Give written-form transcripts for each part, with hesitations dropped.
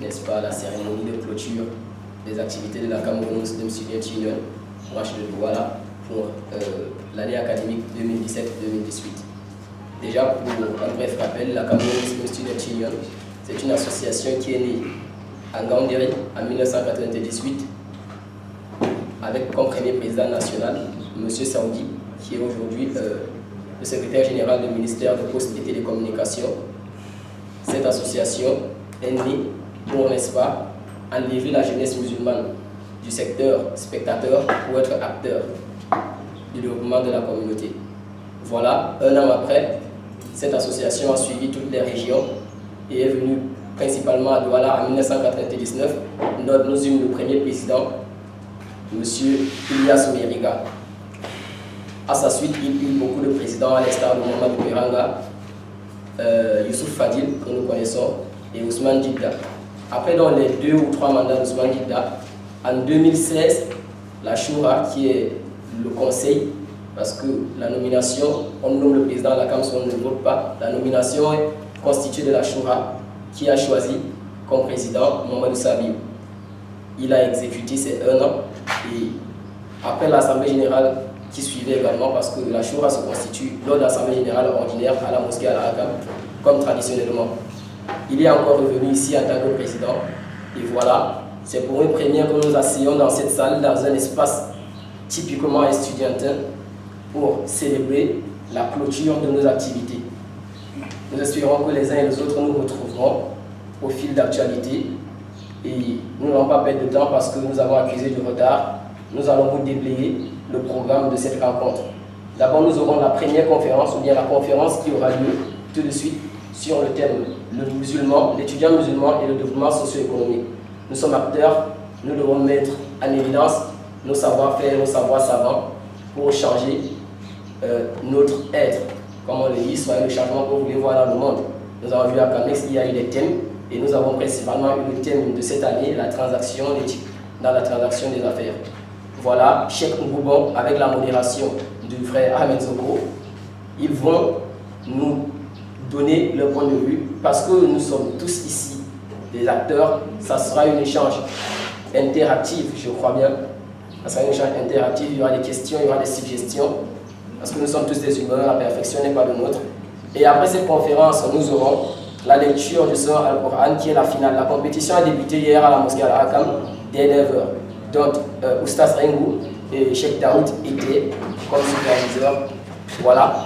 n'est-ce pas, la cérémonie de clôture des activités de la Cameroun Muslim Student Union, branche de Douala, pour l'année académique 2017-2018. Déjà, pour un bref rappel, la Cameroun Muslim Student Union, c'est une association qui est née à Ngandéry en 1998, avec comme premier président national M. Saoudi, qui est aujourd'hui le secrétaire général du ministère des Postes et Télécommunications. Cette association est née pour, n'est-ce pas, enlever la jeunesse musulmane du secteur spectateur pour être acteur du développement de la communauté. Voilà, un an après, cette association a suivi toutes les régions et est venue principalement à Douala en 1999. Nous eûmes le premier président, M. Ilyas Meriga. À sa suite, il y a eu beaucoup de présidents, à l'instar de Mohamed Beranga, Youssouf Fadil, que nous connaissons, et Ousmane Dibda. Après, dans les 2 ou 3 mandats d'Ousmane Dibda, en 2016, la Choura, qui est le conseil, parce que la nomination, on nomme le président de la CAMS, on ne vote pas, la nomination est constituée de la Choura, qui a choisi comme président Mohamed Sabi. Il a exécuté ses 1 an, et après l'Assemblée générale qui suivait également, parce que la Choura se constitue lors de l'Assemblée générale ordinaire à la mosquée Al-Hakam, comme traditionnellement. Il est encore revenu ici en tant que président, et voilà, c'est pour une première que nous asseyons dans cette salle, dans un espace typiquement estudiantin, pour célébrer la clôture de nos activités. Nous espérons que les uns et les autres nous retrouverons au fil d'actualité, et nous n'allons pas perdre de temps parce que nous avons accusé du retard. Nous allons vous déblayer le programme de cette rencontre. D'abord, nous aurons la première conférence, ou bien la conférence qui aura lieu tout de suite sur le thème le musulman, l'étudiant musulman et le développement socio-économique. Nous sommes acteurs, nous devons mettre en évidence nos savoir-faire, nos savoirs savants pour changer notre être, comme on le dit, soit le changement que vous voulez voir dans le monde. Nous avons vu à Camex qu'il y a eu des thèmes et nous avons principalement eu le thème de cette année, la transaction, l'éthique dans la transaction des affaires. Voilà, Cheikh Ngoubon, avec la modération du frère Ahmed Zoko, ils vont nous donner leur point de vue parce que nous sommes tous ici des acteurs. Ça sera un échange interactif, je crois bien. Ça sera un échange interactif, il y aura des questions, il y aura des suggestions parce que nous sommes tous des humains, la perfection n'est pas de nôtre. Et après cette conférence, nous aurons la lecture du Sura Al-Qur'an qui est la finale. La compétition a débuté hier à la mosquée Al-Hakam dès 9h. Donc, Oustaz Rengou et Cheikh Daoud étaient comme superviseurs. Voilà.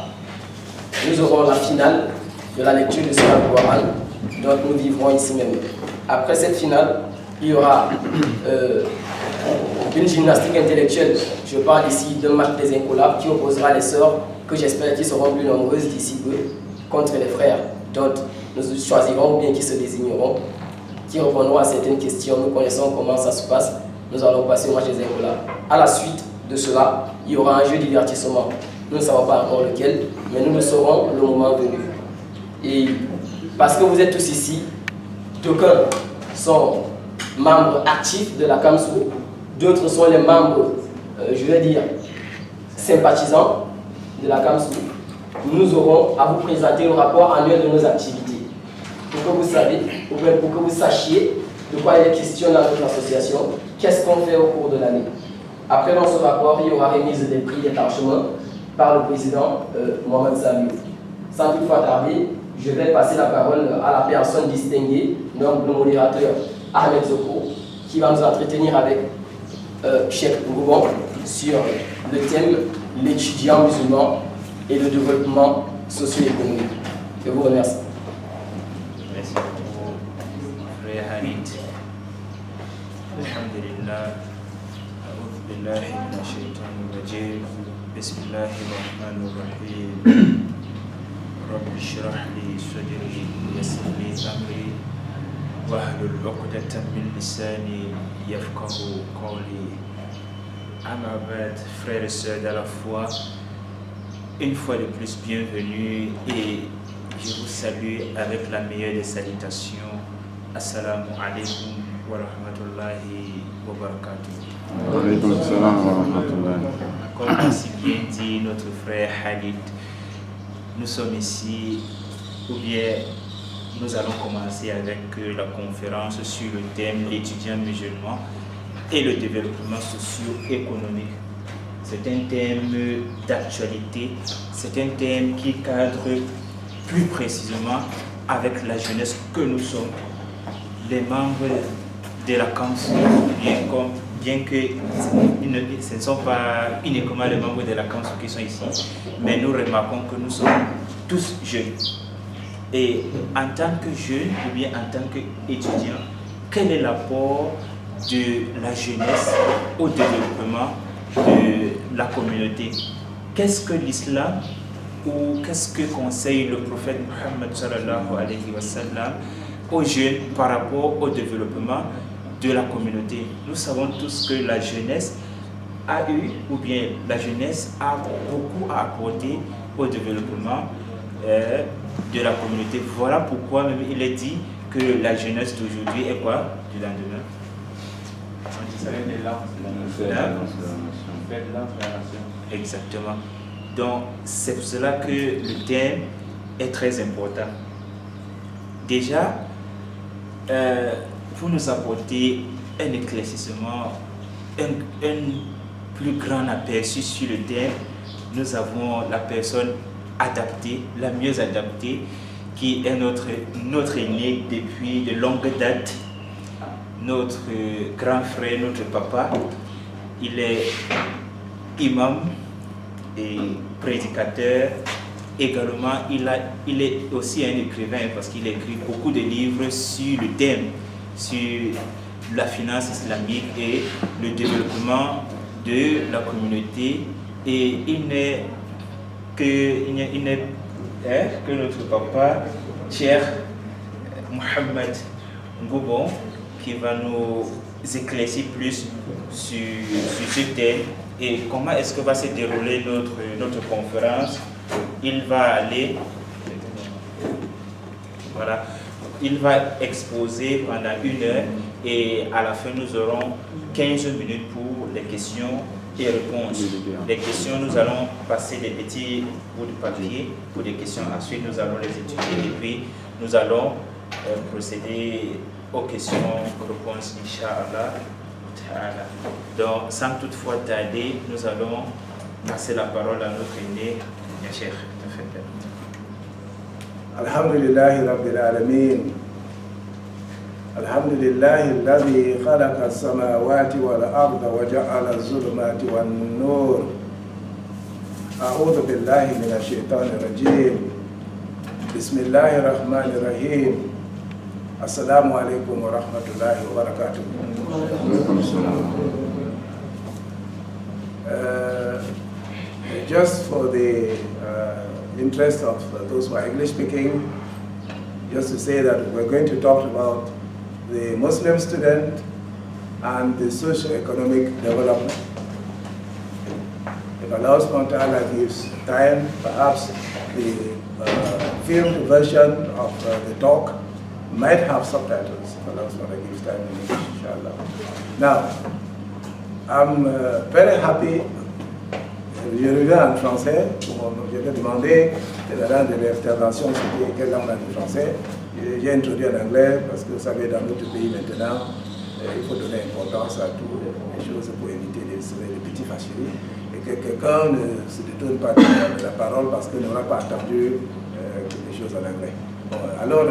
Nous aurons la finale de la lecture du Sura Al-Qur'an. Donc, nous vivrons ici même. Après cette finale, il y aura une gymnastique intellectuelle. Je parle ici d'un match des incolables qui opposera les sœurs, que j'espère qu'ils seront plus nombreuses d'ici peu, contre les frères. Donc, nous choisirons ou bien qui se désigneront, qui répondront à certaines questions. Nous connaissons comment ça se passe. Nous allons passer au match des incolables. À la suite de cela, il y aura un jeu de divertissement. Nous ne savons pas encore lequel, mais nous le saurons le moment venu. Et parce que vous êtes tous ici, d'aucuns sont membres actifs de la CAMSU, d'autres sont les membres, je vais dire, sympathisants de la CAMSU. Nous aurons à vous présenter le rapport annuel de nos activités. Pour que vous savez, ou bien pour que vous sachiez de quoi il est question dans notre association, qu'est-ce qu'on fait au cours de l'année. Après, dans ce rapport, il y aura remise des prix d'étanchement par le président Mohamed Sabi. Sans toutefois tarder, je vais passer la parole à la personne distinguée, donc le modérateur Ahmed Zoko, qui va nous entretenir avec Cheikh Ngoubon sur le thème l'étudiant musulman et le développement socio-économique. Je vous remercie. Merci beaucoup, frère Harit. Alhamdulillah. A'udhu billahi minash shaitanir rajim. Bismillahir rahmanir rahim. Rabbi shrah li sadri wa yassir li amri wahlul 'uqdatan min lisani yafqahu qawli. Amma ba'd, frères et sœurs de la foi, une fois de plus, bienvenue et je vous salue avec la meilleure des salutations. Assalamu alaikum wa rahmatullahi wa barakatuh. Wa alaykum assalam wa rahmatullahi. Comme l'a si bien dit notre frère Khalid, nous sommes ici, ou bien nous allons commencer avec la conférence sur le thème l'étudiant musulman et le développement socio-économique. C'est un thème d'actualité, c'est un thème qui cadre plus précisément avec la jeunesse que nous sommes, les membres de la CAMSO, bien que ce ne sont pas uniquement les membres de la CAMSO qui sont ici, mais nous remarquons que nous sommes tous jeunes. Et en tant que jeune ou bien en tant qu'étudiant, quel est l'apport de la jeunesse au développement de la communauté? Qu'est-ce que l'islam ou qu'est-ce que conseille le prophète Muhammad sallallahu alayhi wa sallam aux jeunes par rapport au développement de la communauté? Nous savons tous que la jeunesse a eu, ou bien la jeunesse a beaucoup à apporter au développement de la communauté. Voilà pourquoi même il est dit que la jeunesse d'aujourd'hui est quoi? Du lendemain. Exactement. Donc c'est pour cela que le thème est très important. Déjà, pour nous apporter un éclaircissement, un plus grand aperçu sur le thème, nous avons la personne adaptée, la mieux adaptée, qui est notre aîné depuis de longue date, notre grand frère, notre papa. Il est imam et prédicateur. Également, il est aussi un écrivain parce qu'il a écrit beaucoup de livres sur le thème, sur la finance islamique et le développement de la communauté. Et il n'est que notre papa, cher Mohamed Ngoubon, qui va nous éclaircir plus sur ce thème et comment est-ce que va se dérouler notre conférence. Il va aller, voilà, il va exposer pendant 1 heure et à la fin nous aurons 15 minutes pour les questions et réponses. Les questions, nous allons passer des petits bouts de papier pour des questions. Ensuite, nous allons les étudier et puis nous allons procéder aux questions-réponses, Inch'Allah. Donc, sans toutefois tarder, nous allons passer la parole à notre aîné, Cheikh. Alhamdulillahi Rabbil Alamin. Alhamdulillahi alladhi khalaqa as-samawati wal arda wa ja'ala az-zulumati wan nur. A'udhu billahi minash shaitanir rajim. Bismillahir rahmanir rahim. Assalamu alaikum wa rahmatullahi wa barakatuh. Just for the interest of those who are English speaking, just to say that we're going to talk about the Muslim student and the socio-economic development. If Allah subhanahu wa ta'ala gives time, perhaps the filmed version of the talk might have subtitles. If Allah subhanahu wa ta'ala gives time in English, inshallah. Now, I'm very happy. Je reviens en français. Je vais demander dans l'intervention quelle langue en français. J'ai introduit en anglais parce que vous savez, dans notre pays maintenant, il faut donner importance à toutes les choses pour éviter les petits fâcheries. Et que quelqu'un ne se détourne pas de la parole parce qu'il n'aura pas entendu les choses en anglais. Bon, alors,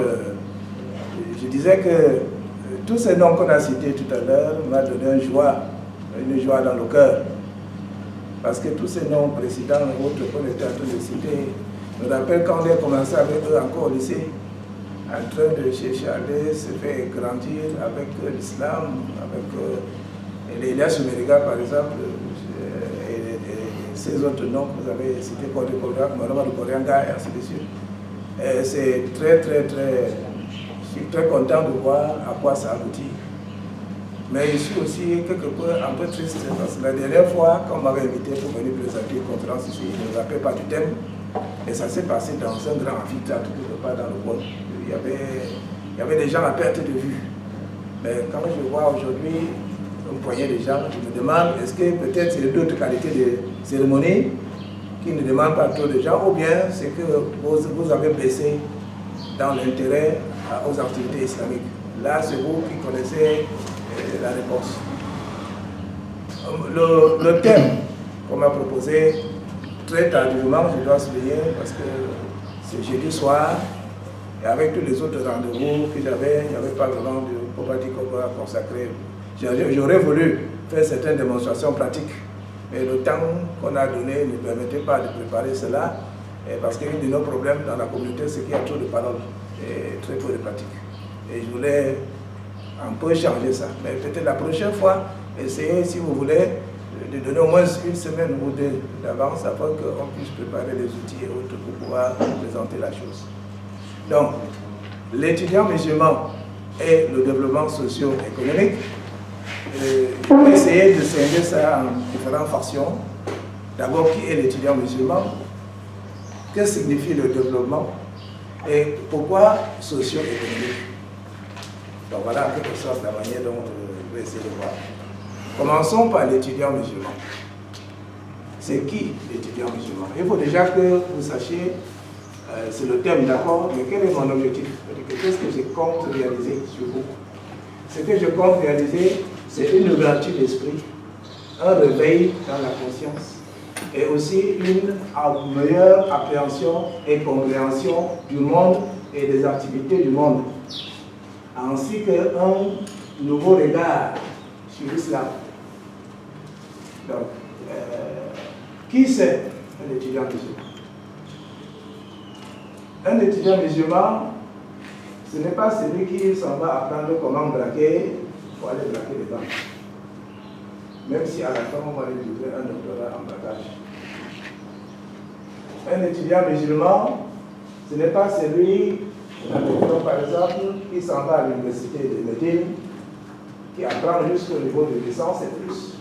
je disais que tous ces noms qu'on a cités tout à l'heure m'a donné une joie dans le cœur. Parce que tous ces noms précédents, autres qu'on était en train de citer, me rappellent quand on a commencé avec eux encore au lycée, en train de chercher à aller se faire grandir avec l'islam, avec Elias Meriga par exemple, et ces autres noms que vous avez cités, Mohamed Koryanga et ainsi de suite. C'est je suis très content de voir à quoi ça aboutit. Mais je suis aussi quelque peu un peu triste parce que la dernière fois, quand on m'avait invité pour venir présenter une conférence ici, je ne me rappelle pas du thème, et ça s'est passé dans un grand amphithéâtre quelque part dans le monde. Il y avait des gens à perte de vue. Mais quand je vois aujourd'hui une poignée de gens, je me demande est-ce que peut-être c'est d'autres qualités de cérémonie qui ne demandent pas trop de gens, ou bien c'est que vous avez baissé dans l'intérêt aux activités islamiques. Là, c'est vous qui connaissez la réponse. Le thème qu'on m'a proposé, très tardivement, je dois souligner, parce que c'est jeudi soir, et avec tous les autres rendez-vous que j'avais, il n'y avait pas vraiment de propagande consacrée. J'aurais voulu faire certaines démonstrations pratiques, mais le temps qu'on a donné ne permettait pas de préparer cela, parce qu'un de nos problèmes dans la communauté, c'est qu'il y a trop de paroles et très peu de pratiques. Et je voulais un peu changer ça. Mais peut-être la prochaine fois, essayez, si vous voulez, de donner au moins une semaine ou deux d'avance afin qu'on puisse préparer les outils et autres pour pouvoir présenter la chose. Donc, l'étudiant musulman et le développement socio-économique, je vais essayer de scinder ça en différentes factions. D'abord, qui est l'étudiant musulman? Que signifie le développement? Et pourquoi socio-économique? Donc voilà en quelque sorte la manière dont je vais essayer de voir. Commençons par l'étudiant musulman. C'est qui l'étudiant musulman? Il faut déjà que vous sachiez, c'est le thème, d'accord, mais quel est mon objectif? Qu'est-ce que je compte réaliser sur vous? Ce que je compte réaliser, c'est une ouverture d'esprit, un réveil dans la conscience et aussi une meilleure appréhension et compréhension du monde et des activités du monde, ainsi qu'un nouveau regard sur l'islam. Donc, qui c'est un étudiant musulman? Un étudiant musulman, ce n'est pas celui qui s'en va apprendre comment braquer pour aller braquer les banques. Même si à la fin, on va lui livrer un doctorat en braquage. Un étudiant musulman, ce n'est pas celui, par exemple, qui s'en va à l'université de Médine, qui apprend jusqu'au niveau de licence et plus,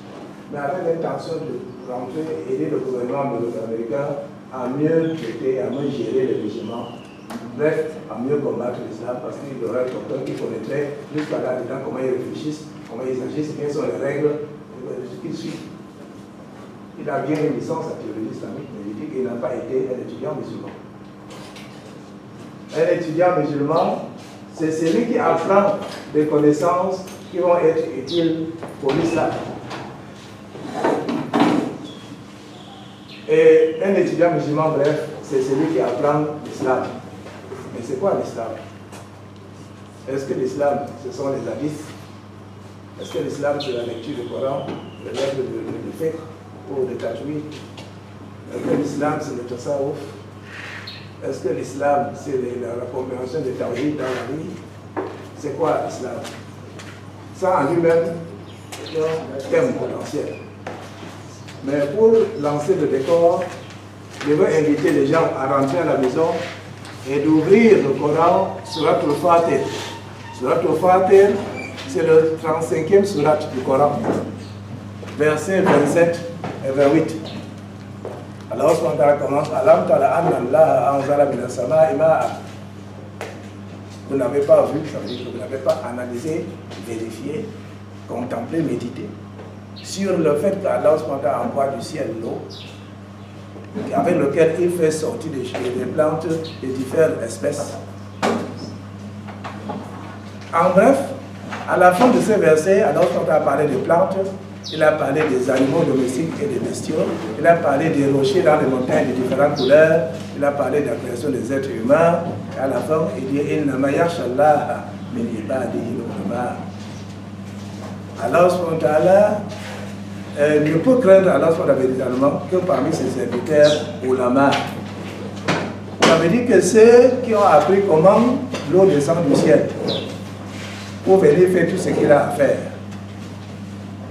mais avec l'intention de rentrer et aider le gouvernement américain à mieux traiter, à mieux gérer les musulmans, bref, à mieux combattre l'islam, parce qu'il y aura quelqu'un qui connaîtrait jusqu'à là-dedans comment ils réfléchissent, comment ils agissent, quelles sont les règles qu'ils suivent. Il a bien une licence en théologie islamique, mais il dit qu'il n'a pas été un étudiant musulman. Un étudiant musulman, c'est celui qui apprend des connaissances qui vont être utiles pour l'islam. Et un étudiant musulman, bref, c'est celui qui apprend l'islam. Mais c'est quoi l'islam? Est-ce que l'islam, ce sont les hadiths? Est-ce que l'islam, c'est la lecture du Coran, les règles de fiqh ou de tajwid? Est-ce que l'islam, c'est le tasawwuf? Est-ce que l'islam, c'est la compréhension des tawhid dans la vie? C'est quoi l'islam? Ça en lui-même, c'est un thème potentiel. Mais pour lancer le décor, je veux inviter les gens à rentrer à la maison et d'ouvrir le Coran Surat al-Fatir. Surat al-Fatir, c'est le 35e surat du Coran, versets 27 et 28. Alors, on commence Alam tala anna Allah anzala min as-sama'i ma'an. Vous n'avez pas vu, ça veut dire que vous n'avez pas analysé, vérifié, contemplé, médité sur le fait qu'Allah envoie du ciel l'eau avec lequel il fait sortir des plantes de différentes espèces. En bref, à la fin de ce verset, Allah a parlé des plantes, il a parlé des animaux domestiques et des bestiaux, il a parlé des rochers dans les montagnes de différentes couleurs, il a parlé de la création des êtres humains, et à la fin, il dit « Innama yakhshallaha min ibadihi al-ulama » Allah ne peut craindre Allah véritablement que parmi ses serviteurs ulama. Ça veut dire que ceux qui ont appris comment l'eau descend du ciel pour venir faire tout ce qu'il a à faire.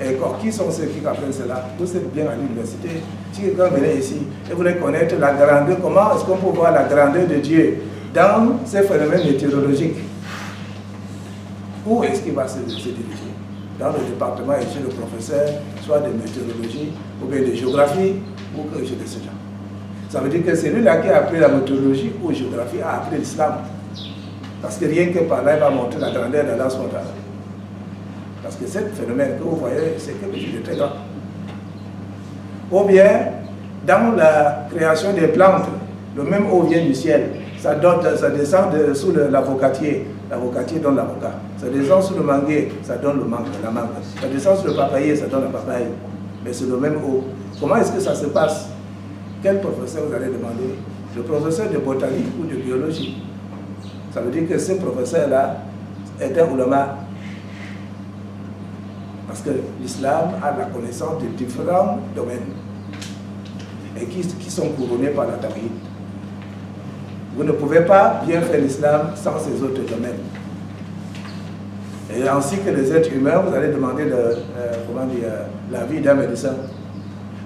Et qui sont ceux qui apprennent cela? Vous êtes bien à l'université. Si quelqu'un venait ici et voulait connaître la grandeur, comment est-ce qu'on peut voir la grandeur de Dieu dans ces phénomènes météorologiques? Où est-ce qu'il va se diriger? Dans le département et chez le professeur, soit de météorologie, ou bien de géographie, ou que je ne sais pas. Ça veut dire que celui-là qui a appris la météorologie ou la géographie a appris l'islam. Parce que rien que par là, il va montrer la grandeur d'Allah SWT. Parce que ce phénomène que vous voyez, c'est quelque chose de très grand. Ou bien, dans la création des plantes, le même eau vient du ciel. ça descend sous l'avocatier. L'avocatier donne l'avocat. Ça descend sous le manguier, ça donne la mangue. Ça descend sous le papayer, ça donne la papaye. Mais c'est le même eau. Comment est-ce que ça se passe? Quel professeur vous allez demander? Le professeur de botanique ou de biologie? Ça veut dire que ce professeur-là est un ulama. Parce que l'islam a la connaissance de différents domaines et qui sont couronnés par la tawhid. Vous ne pouvez pas bien faire l'islam sans ces autres domaines. Et ainsi que les êtres humains, vous allez demander la vie d'un médecin.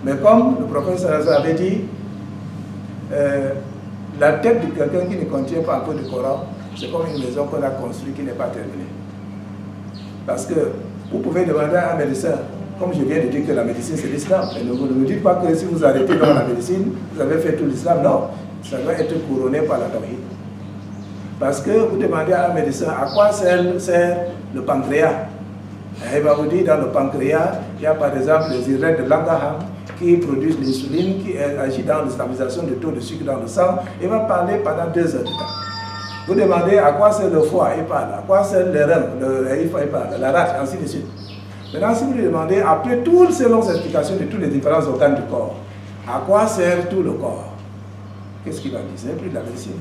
Mais comme le professeur avait dit, la tête de quelqu'un qui ne contient pas un peu de Coran, c'est comme une maison qu'on a construite qui n'est pas terminée. Parce que vous pouvez demander à un médecin, comme je viens de dire que la médecine c'est l'islam, mais vous ne me dites pas que si vous arrêtez dans la médecine, vous avez fait tout l'islam. Non, ça doit être couronné par la tawhid. Parce que vous demandez à un médecin à quoi sert le pancréas. Et il va vous dire dans le pancréas, il y a par exemple les irènes de Langerhans qui produisent l'insuline, qui agit dans la stabilisation du taux de sucre dans le sang. Il va parler pendant 2 heures de temps. Vous demandez à quoi sert le foie, il parle. À quoi sert les reins, il parle. La rate, ainsi de suite. Maintenant, si vous lui demandez, après toutes ces longues explications de tous les différents organes du corps, à quoi sert tout le corps? Qu'est-ce qu'il va dire? Ce n'est plus de la médecine.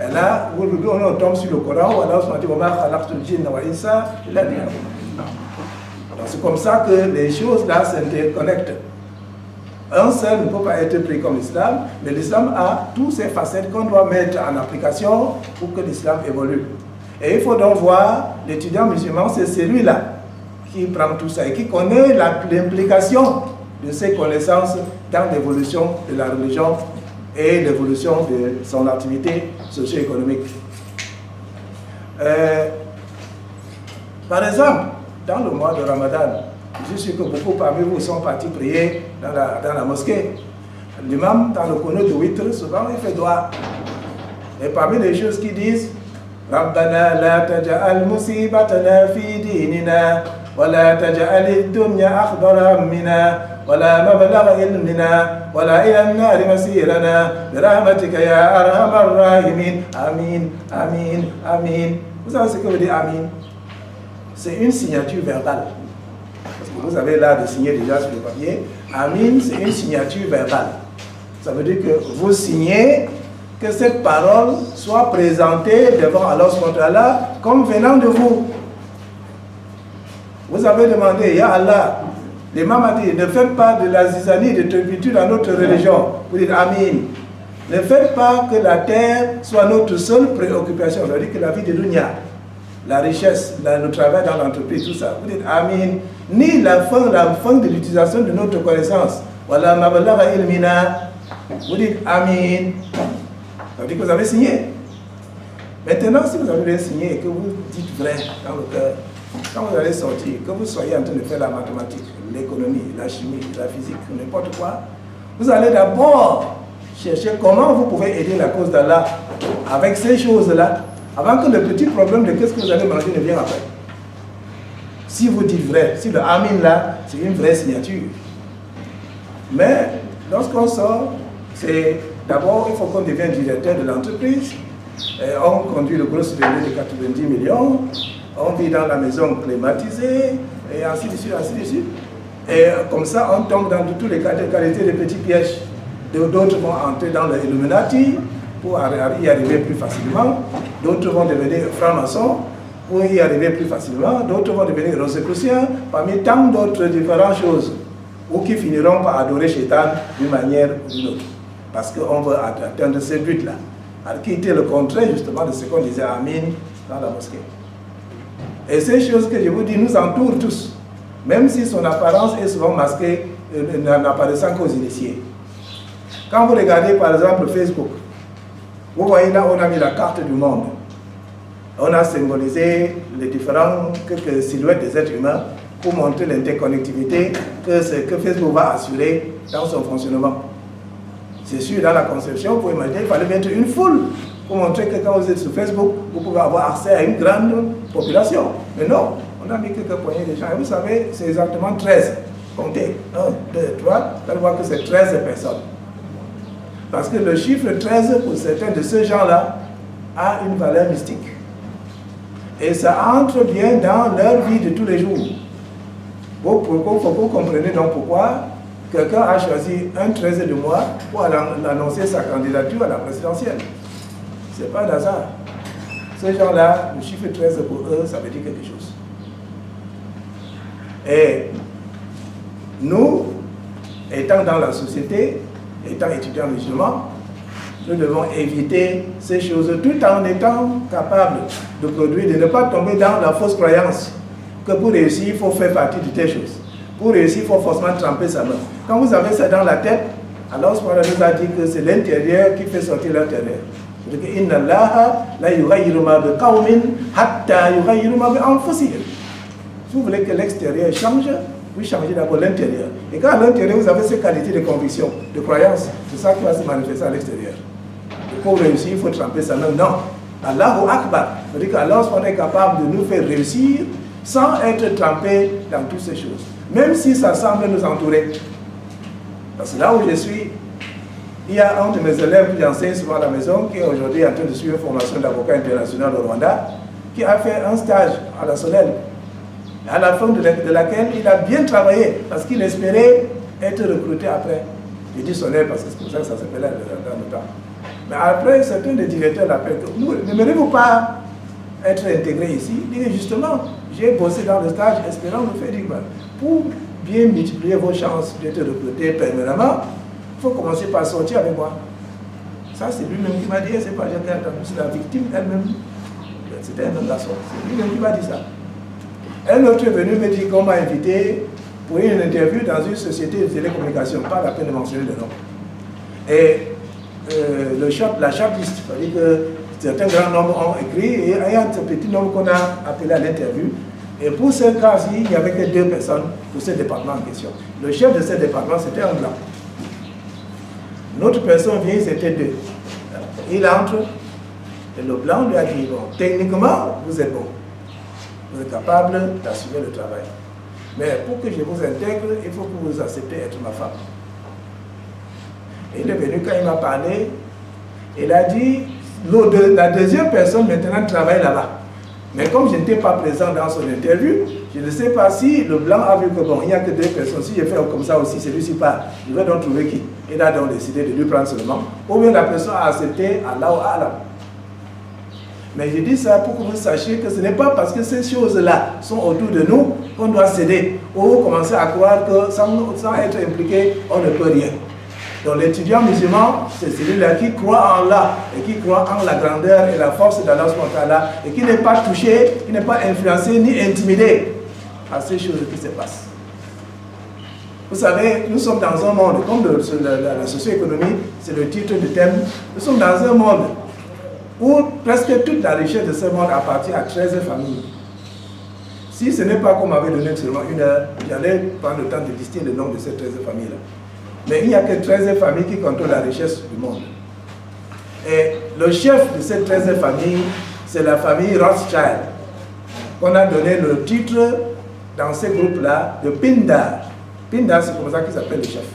Et là, on tombe sur le Coran, alors on dit, c'est comme ça que les choses là s'interconnectent. Un seul ne peut pas être pris comme l'islam, mais l'islam a toutes ces facettes qu'on doit mettre en application pour que l'islam évolue. Et il faut donc voir, l'étudiant musulman, c'est celui-là qui prend tout ça et qui connaît l'implication de ses connaissances dans l'évolution de la religion et l'évolution de son activité socio-économique. Par exemple, dans le mois de Ramadan, je suis sûr que beaucoup parmi vous sont partis prier dans la mosquée. L'imam, dans le konout de Witr, souvent il fait droit. Et parmi les choses qu'ils disent, Rabbana la taja'al musibatana fi dinina, wa la taja'al ad-dunya akhdara hammina, wa la mablagha ilmina, wa la ila an-nari masirana, bi rahmatika ya arhamar rahimin. Amin, amin, amin. Vous savez ce que veut dire amin? C'est une signature verbale. Parce que vous avez l'art de signer déjà sur le papier. Amin, c'est une signature verbale. Ça veut dire que vous signez que cette parole soit présentée devant Allah subhanahu wa ta'ala comme venant de vous. Vous avez demandé, Ya Allah, l'imam a dit, ne faites pas de la zizanie, de turpitude dans notre religion. Vous dites Amin. Ne faites pas que la terre soit notre seule préoccupation. Ça veut dire que la vie de dunya, la richesse, le travail dans l'entreprise, tout ça. Vous dites Amin. Ni la fin de l'utilisation de notre connaissance. Voilà, mabalagha ilmina. Vous dites Amin. Ça veut dire que vous avez signé. Maintenant, si vous avez bien signé et que vous dites vrai dans le cœur, quand vous allez sortir, que vous soyez en train de faire la mathématique, l'économie, la chimie, la physique, n'importe quoi, vous allez d'abord chercher comment vous pouvez aider la cause d'Allah avec ces choses-là, avant que le petit problème de qu'est-ce que vous allez manger ne vienne après. Si vous dites vrai, si le Amin là, c'est une vraie signature. Mais lorsqu'on sort, c'est d'abord, il faut qu'on devienne directeur de l'entreprise. On conduit le gros cylindre de 90 millions. On vit dans la maison climatisée. Et ainsi de suite, ainsi de suite. Et comme ça, on tombe dans toutes les qualités de petits pièges. D'autres vont entrer dans le Illuminati pour y arriver plus facilement. D'autres vont devenir francs-maçons pour y arriver plus facilement. D'autres vont devenir rosicruciens, parmi tant d'autres différentes choses. Ou qui finiront par adorer Shaitan d'une manière ou d'une autre. Parce qu'on veut atteindre ce but-là. Alors qui était le contraire justement de ce qu'on disait Amin dans la mosquée. Et ces choses que je vous dis nous entourent tous. Même si son apparence est souvent masquée, n'apparaissant qu'aux initiés. Quand vous regardez par exemple Facebook, vous voyez là on a mis la carte du monde. On a symbolisé les différentes silhouettes des êtres humains pour montrer l'interconnectivité que Facebook va assurer dans son fonctionnement. C'est sûr, dans la conception, vous pouvez imaginer, il fallait mettre une foule pour montrer que quand vous êtes sur Facebook, vous pouvez avoir accès à une grande population. Mais non, on a mis quelques poignées de gens. Et vous savez, c'est exactement 13. Comptez. 1, 2, 3. Vous allez voir que c'est 13 personnes. Parce que le chiffre 13, pour certains de ces gens-là, a une valeur mystique. Et ça entre bien dans leur vie de tous les jours. Vous comprenez donc pourquoi quelqu'un a choisi un 13 de mois pour annoncer sa candidature à la présidentielle. Ce n'est pas d'hasard. Ces gens-là, le chiffre 13 pour eux, ça veut dire quelque chose. Et nous, étant dans la société, étant étudiants musulmans, nous devons éviter ces choses tout en étant capables de produire, de ne pas tomber dans la fausse croyance que pour réussir, il faut faire partie de telle chose. Pour réussir, il faut forcément tremper sa main. Quand vous avez ça dans la tête, alors ce qu'on nous a dit que c'est l'intérieur qui fait sortir l'intérieur. Inna Allaha la yughayyiru ma bi qawmin hatta yughayyiru ma bi anfusihim. Si vous voulez que l'extérieur change, vous changez d'abord l'intérieur. Et quand à l'intérieur, vous avez ces qualités de conviction, de croyance, c'est ça qui va se manifester à l'extérieur. Pour réussir, il faut tremper sa main. Non. Allahu Akbar. C'est-à-dire qu'Allah est capable de nous faire réussir sans être trempé dans toutes ces choses. Même si ça semble nous entourer. Parce que là où je suis, il y a un de mes élèves qui enseigne souvent à la maison, qui est aujourd'hui en train de suivre une formation d'avocat international au Rwanda, qui a fait un stage à la SONEL, à la fin de laquelle il a bien travaillé, parce qu'il espérait être recruté après. Je dis SONEL parce que c'est comme ça que ça s'appelait dans le temps. Mais après, certains des directeurs l'appellent. Nous, n'aimeriez-vous pas être intégré ici? Il dit justement, j'ai bossé dans le stage espérant vous faire dire, pour bien multiplier vos chances d'être recruté permanemment, il faut commencer par sortir avec moi. Ça, c'est lui-même qui m'a dit, c'est pas quelqu'un, c'est la victime elle-même. C'était un autre garçon, c'est lui-même qui m'a dit ça. Un autre est venu me dire qu'on m'a invité pour une interview dans une société de télécommunications, pas la peine de mentionner le nom. Et la shortlist, c'est-à-dire que certains grands nombres ont écrit et il y a un petit nombre qu'on a appelé à l'interview. Et pour ce cas-ci, il n'y avait que 2 personnes pour ce département en question. Le chef de ce département, c'était un blanc. L'autre personne vient, c'était 2. Il entre et le blanc lui a dit, bon, techniquement, vous êtes bon. Vous êtes capable d'assumer le travail. Mais pour que je vous intègre, il faut que vous acceptez être ma femme. Et il est venu quand il m'a parlé, il a dit, la deuxième personne maintenant travaille là-bas. Mais comme je n'étais pas présent dans son interview, je ne sais pas si le blanc a vu que bon, il n'y a que 2 personnes. Si je fais comme ça aussi, celui-ci part. Je vais donc trouver qui. Il a donc décidé de lui prendre seulement. Ou bien la personne a accepté Allah ou Allah. Mais je dis ça pour que vous sachiez que ce n'est pas parce que ces choses-là sont autour de nous qu'on doit céder ou commencer à croire que sans être impliqué, on ne peut rien. Donc l'étudiant musulman, c'est celui-là qui croit en Allah et qui croit en la grandeur et la force d'Allah et qui n'est pas touché, qui n'est pas influencé ni intimidé à ces choses qui se passent. Vous savez, nous sommes dans un monde, comme la socio-économie, c'est le titre du thème, nous sommes dans un monde où presque toute la richesse de ce monde appartient à 13 familles. Si ce n'est pas qu'on m'avait donné seulement 1 heure, j'allais prendre le temps de lister le nom de ces 13 familles-là. Mais il n'y a que 13 familles qui contrôlent la richesse du monde. Et le chef de ces 13 familles, c'est la famille Rothschild, qu'on a donné le titre dans ces groupes-là de Pindar. Pindar, c'est comme ça qu'ils s'appellent le chef.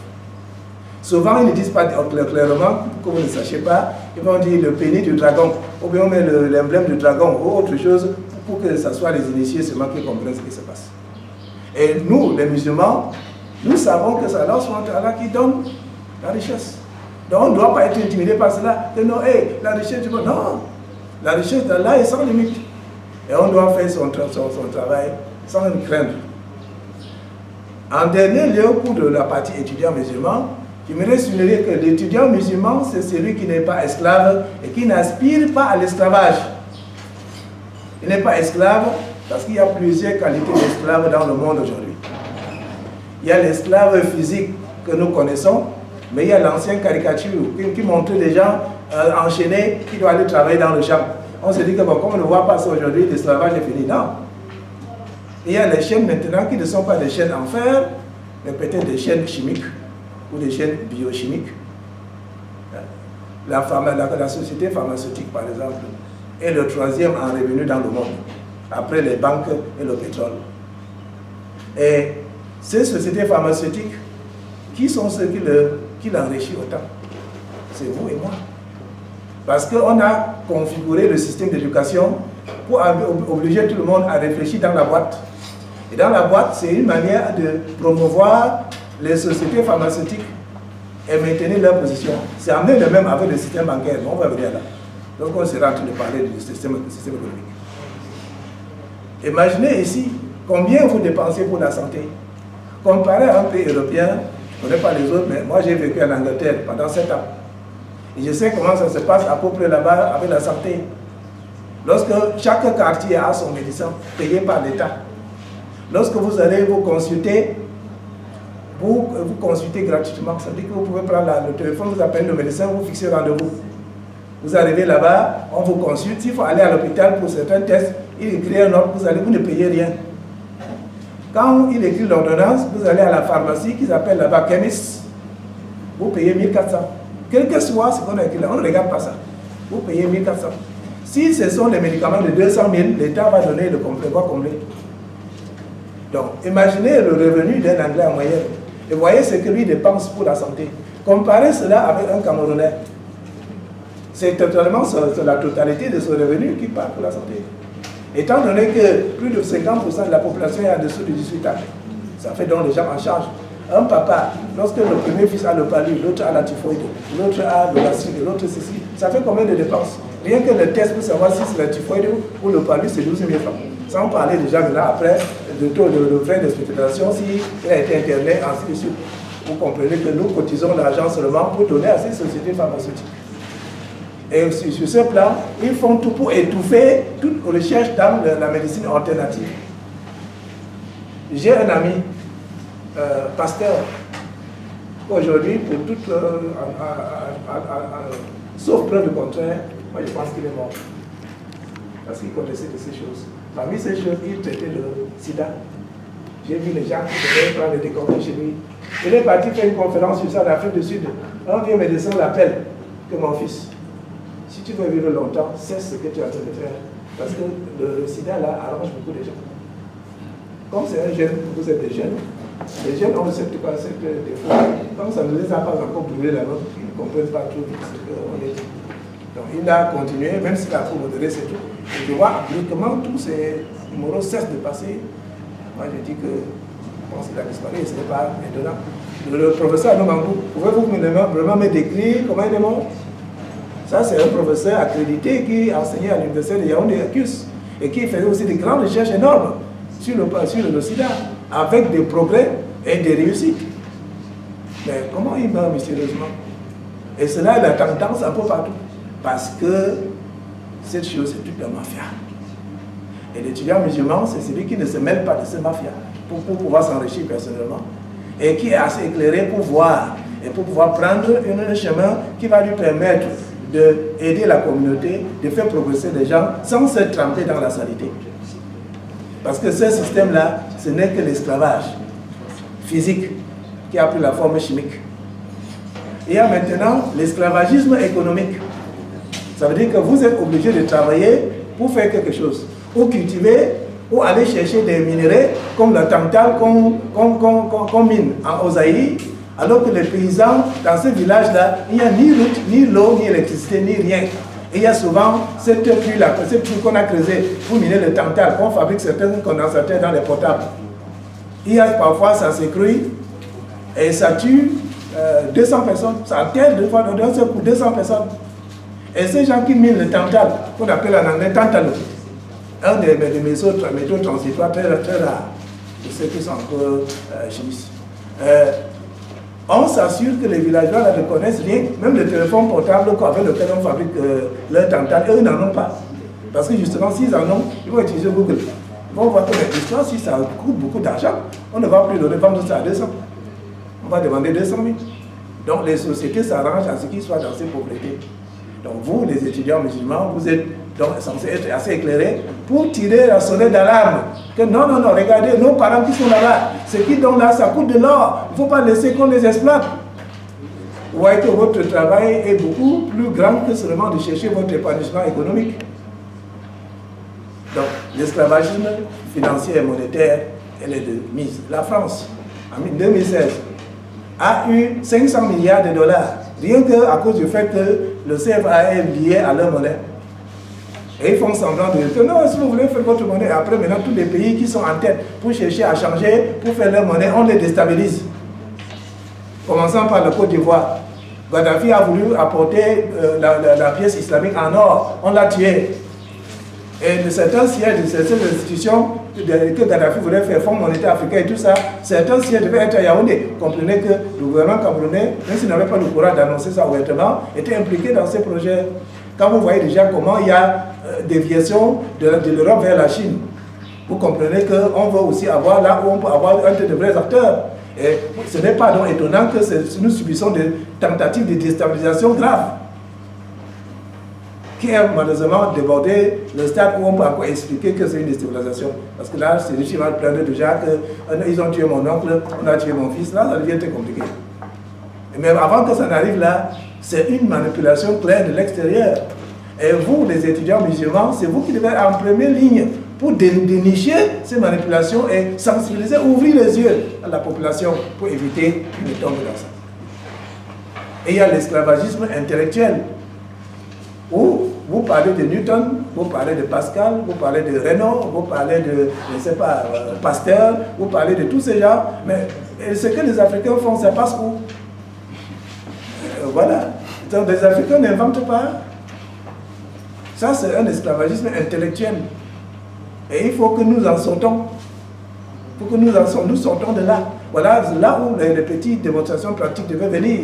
Souvent, ils ne disent pas clairement, que vous ne sachiez pas, ils vont dire le pénis du dragon, ou bien on met l'emblème du dragon, ou autre chose, pour que ce soit les initiés seulement qui comprennent ce qui se passe. Et nous, les musulmans, nous savons que c'est Allah qui donne la richesse. Donc on ne doit pas être intimidé par cela. Que non, la richesse du monde. Non, la richesse d'Allah est sans limite. Et on doit faire son travail sans craindre. En dernier lieu, pour de la partie étudiant musulman, j'aimerais souligner que l'étudiant musulman, c'est celui qui n'est pas esclave et qui n'aspire pas à l'esclavage. Il n'est pas esclave parce qu'il y a plusieurs qualités d'esclaves dans le monde aujourd'hui. Il y a l'esclave physique que nous connaissons, mais il y a l'ancienne caricature qui montrait des gens enchaînés qui doivent aller travailler dans le champ. On se dit que bon, comme on ne voit pas ça aujourd'hui, l'esclavage est fini. Non. Il y a les chaînes maintenant qui ne sont pas des chaînes en fer, mais peut-être des chaînes chimiques ou des chaînes biochimiques. La société pharmaceutique, par exemple, est le 3e en revenu dans le monde, après les banques et le pétrole. Et ces sociétés pharmaceutiques, qui sont ceux qui l'enrichissent autant? c'est vous et moi. Parce qu'on a configuré le système d'éducation pour obliger tout le monde à réfléchir dans la boîte. Et dans la boîte, c'est une manière de promouvoir les sociétés pharmaceutiques et maintenir leur position. C'est amener le même avec le système bancaire, on va venir là. Donc on sera en train de parler du système économique. Imaginez ici combien vous dépensez pour la santé. Comparé à un pays européen, je ne connais pas les autres, mais moi j'ai vécu en Angleterre pendant 7 ans. Et je sais comment ça se passe à peu près là-bas avec la santé. Lorsque chaque quartier a son médecin payé par l'État, lorsque vous allez vous consulter, vous consultez gratuitement. Ça veut dire que vous pouvez prendre le téléphone, vous appelez le médecin, vous fixez rendez-vous. Vous arrivez là-bas, on vous consulte. S'il faut aller à l'hôpital pour certains tests, il écrit un ordre, vous ne payez rien. Quand il écrit l'ordonnance, vous allez à la pharmacie qui s'appelle là-bas chemist, vous payez 1400. Quel que soit ce qu'on a écrit là, on ne regarde pas ça. Vous payez 1400. Si ce sont des médicaments de 200 000, l'État va donner le complet, va combler. Donc, imaginez le revenu d'un Anglais en moyenne. Et voyez ce que lui dépense pour la santé. Comparez cela avec un Camerounais. C'est totalement la totalité de son revenu qui part pour la santé. Étant donné que plus de 50% de la population est en dessous de 18 ans, ça fait donc les gens en charge. Un papa, lorsque le premier fils a le palu, l'autre a la typhoïde, l'autre a le racine, l'autre ceci, ça fait combien de dépenses? Rien que le test pour savoir si c'est la typhoïde ou le palu, c'est 12 000 francs. Sans parler déjà maintenant après de taux de frais d'hospitalisation, s'il a été interné, ainsi de suite. Vous comprenez que nous cotisons l'argent seulement pour donner à ces sociétés pharmaceutiques. Et sur ce plan, ils font tout pour étouffer toute recherche dans la médecine alternative. J'ai un ami, pasteur, aujourd'hui, pour toute, sauf preuve du contraire, moi je pense qu'il est mort. Parce qu'il connaissait de ces choses. Parmi ces choses, il traitait le sida. J'ai vu les gens qui devaient prendre des décomptes chez lui. Il est parti faire une conférence sur ça en Afrique du Sud. Un vieux médecin l'appelle, que mon fils, si tu veux vivre longtemps, c'est ce que tu es en train de faire. Parce que le sida là arrange beaucoup de gens. Comme c'est un jeune, vous êtes des jeunes, les jeunes ont cette défaut. Comme ça ne les a pas encore brûlé la nôtre, ils ne comprennent pas tout ce qu'on est dit. Donc il a continué, même s'il a trop modéré, c'est tout. Et je vois brusquement tous ces moraux cessent de passer. Moi je dis que je pense qu'il a disparu et ce n'est pas étonnant. Le professeur Nomangou, pouvez-vous vraiment me décrire comment il est mort? Ça c'est un professeur accrédité qui enseignait à l'université de Yaoundé et qui faisait aussi des grandes recherches énormes sur le sida, avec des progrès et des réussites. Mais comment il meurt mystérieusement? Et cela est la tendance un peu partout. Parce que cette chose, c'est toute la mafia. Et l'étudiant musulman, c'est celui qui ne se mêle pas de ces mafias pour pouvoir s'enrichir personnellement et qui est assez éclairé pour voir et pour pouvoir prendre un chemin qui va lui permettre d'aider la communauté, de faire progresser les gens sans se tremper dans la saleté. Parce que ce système-là, ce n'est que l'esclavage physique qui a pris la forme chimique. Il y a maintenant l'esclavagisme économique. Ça veut dire que vous êtes obligé de travailler pour faire quelque chose, ou cultiver, ou aller chercher des minéraux comme le tantal qu'on mine en Osaïe, alors que les paysans, dans ce village-là, il n'y a ni route, ni l'eau, ni électricité, ni rien. Et il y a souvent cette pluie-là, cette pluie qu'on a creusée pour miner le tantal, qu'on fabrique certains condensateurs dans les potables. Il y a parfois, ça s'écrouille et ça tue 200 personnes. Ça enterre deux fois d'un seul coup 200 personnes. Et ces gens qui minent le tantal, qu'on appelle en anglais tantalo, un des métaux transitoires très rares, de ceux qui sont encore chimistes. On s'assure que les villageois là, ne connaissent rien, même le téléphone portable avec lequel on fabrique leur tantal, eux n'en ont pas. Parce que justement, s'ils en ont, ils vont utiliser Google. Ils vont voir que l'histoire, si ça coûte beaucoup d'argent, on ne va plus le revendre ça à 200. On va demander 200 000. Donc les sociétés s'arrangent à ce qu'ils soient dans ces pauvretés. Donc vous, les étudiants musulmans, vous êtes donc censés être assez éclairés pour tirer la sonnette d'alarme. Que non, non, non, regardez, nos parents qui sont là-bas, ce qu'ils donnent là, ça coûte de l'or. Il ne faut pas laisser qu'on les exploite. Vous voyez que votre travail est beaucoup plus grand que seulement de chercher votre épanouissement économique. Donc l'esclavagisme financier et monétaire, elle est de mise. La France, en 2016, a eu 500 milliards de dollars Rien qu'à cause du fait que le CFA est lié à leur monnaie. Et ils font semblant de dire que non, si vous voulez faire votre monnaie, après maintenant tous les pays qui sont en tête pour chercher à changer, pour faire leur monnaie, on les déstabilise. Commençant par le Côte d'Ivoire. Gaddafi a voulu apporter la pièce islamique en or, on l'a tué. Et de certains sièges de certaines institutions que Gaddafi voulait faire, Fonds monétaire africain et tout ça, certains sièges devaient être à Yaoundé. Comprenez que le gouvernement camerounais, même s'il n'avait pas le courage d'annoncer ça ouvertement, était impliqué dans ces projets. Quand vous voyez déjà comment il y a déviation de l'Europe vers la Chine, vous comprenez qu'on veut aussi avoir là où on peut avoir un de vrais acteurs. Et ce n'est pas donc étonnant que nous subissons des tentatives de déstabilisation graves qui a malheureusement débordé le stade où on peut encore expliquer que c'est une déstabilisation. Parce que là, c'est les Chinois qui plaindre déjà qu'ils ont tué mon oncle, on a tué mon fils. Là, ça devient très compliqué. Mais avant que ça n'arrive là, c'est une manipulation claire de l'extérieur. Et vous, les étudiants musulmans, c'est vous qui devez être en première ligne pour dénicher ces manipulations et sensibiliser, ouvrir les yeux à la population pour éviter de tomber dans ça. Et il y a l'esclavagisme intellectuel, où vous parlez de Newton, vous parlez de Pascal, vous parlez de Renaud, vous parlez de, je ne sais pas, Pasteur, vous parlez de tous ces gens, mais ce que les Africains font, ça passe où? Voilà. Donc les Africains n'inventent pas. Ça, c'est un esclavagisme intellectuel. Et il faut que nous en sortons. Il faut que nous sortons de là. Voilà là où les petites démonstrations pratiques devaient venir.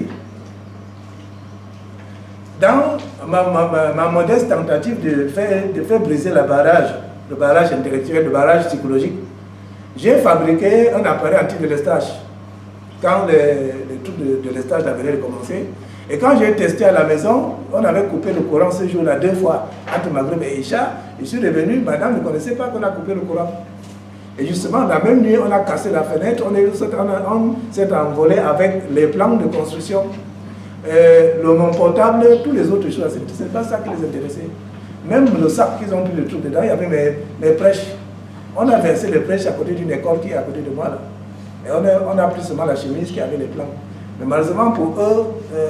Dans ma modeste tentative de faire briser le barrage intellectuel, le barrage psychologique, j'ai fabriqué un appareil anti-délestage. Quand les trucs de délestage avaient commencé, et quand j'ai testé à la maison, on avait coupé le courant ce jour-là 2 fois, entre Maghreb et Isha. Je suis revenu, madame ne connaissait pas qu'on a coupé le courant. Et justement, la même nuit, on a cassé la fenêtre, on s'est envolé avec les plans de construction. Mon portable, tous les autres choses, ce n'est pas ça qui les intéressait. Même le sac qu'ils ont pris le truc dedans, il y avait mes prêches. On a versé les prêches à côté d'une école qui est à côté de moi là. Et on a pris seulement la chemise qui avait les plans. Mais malheureusement pour eux,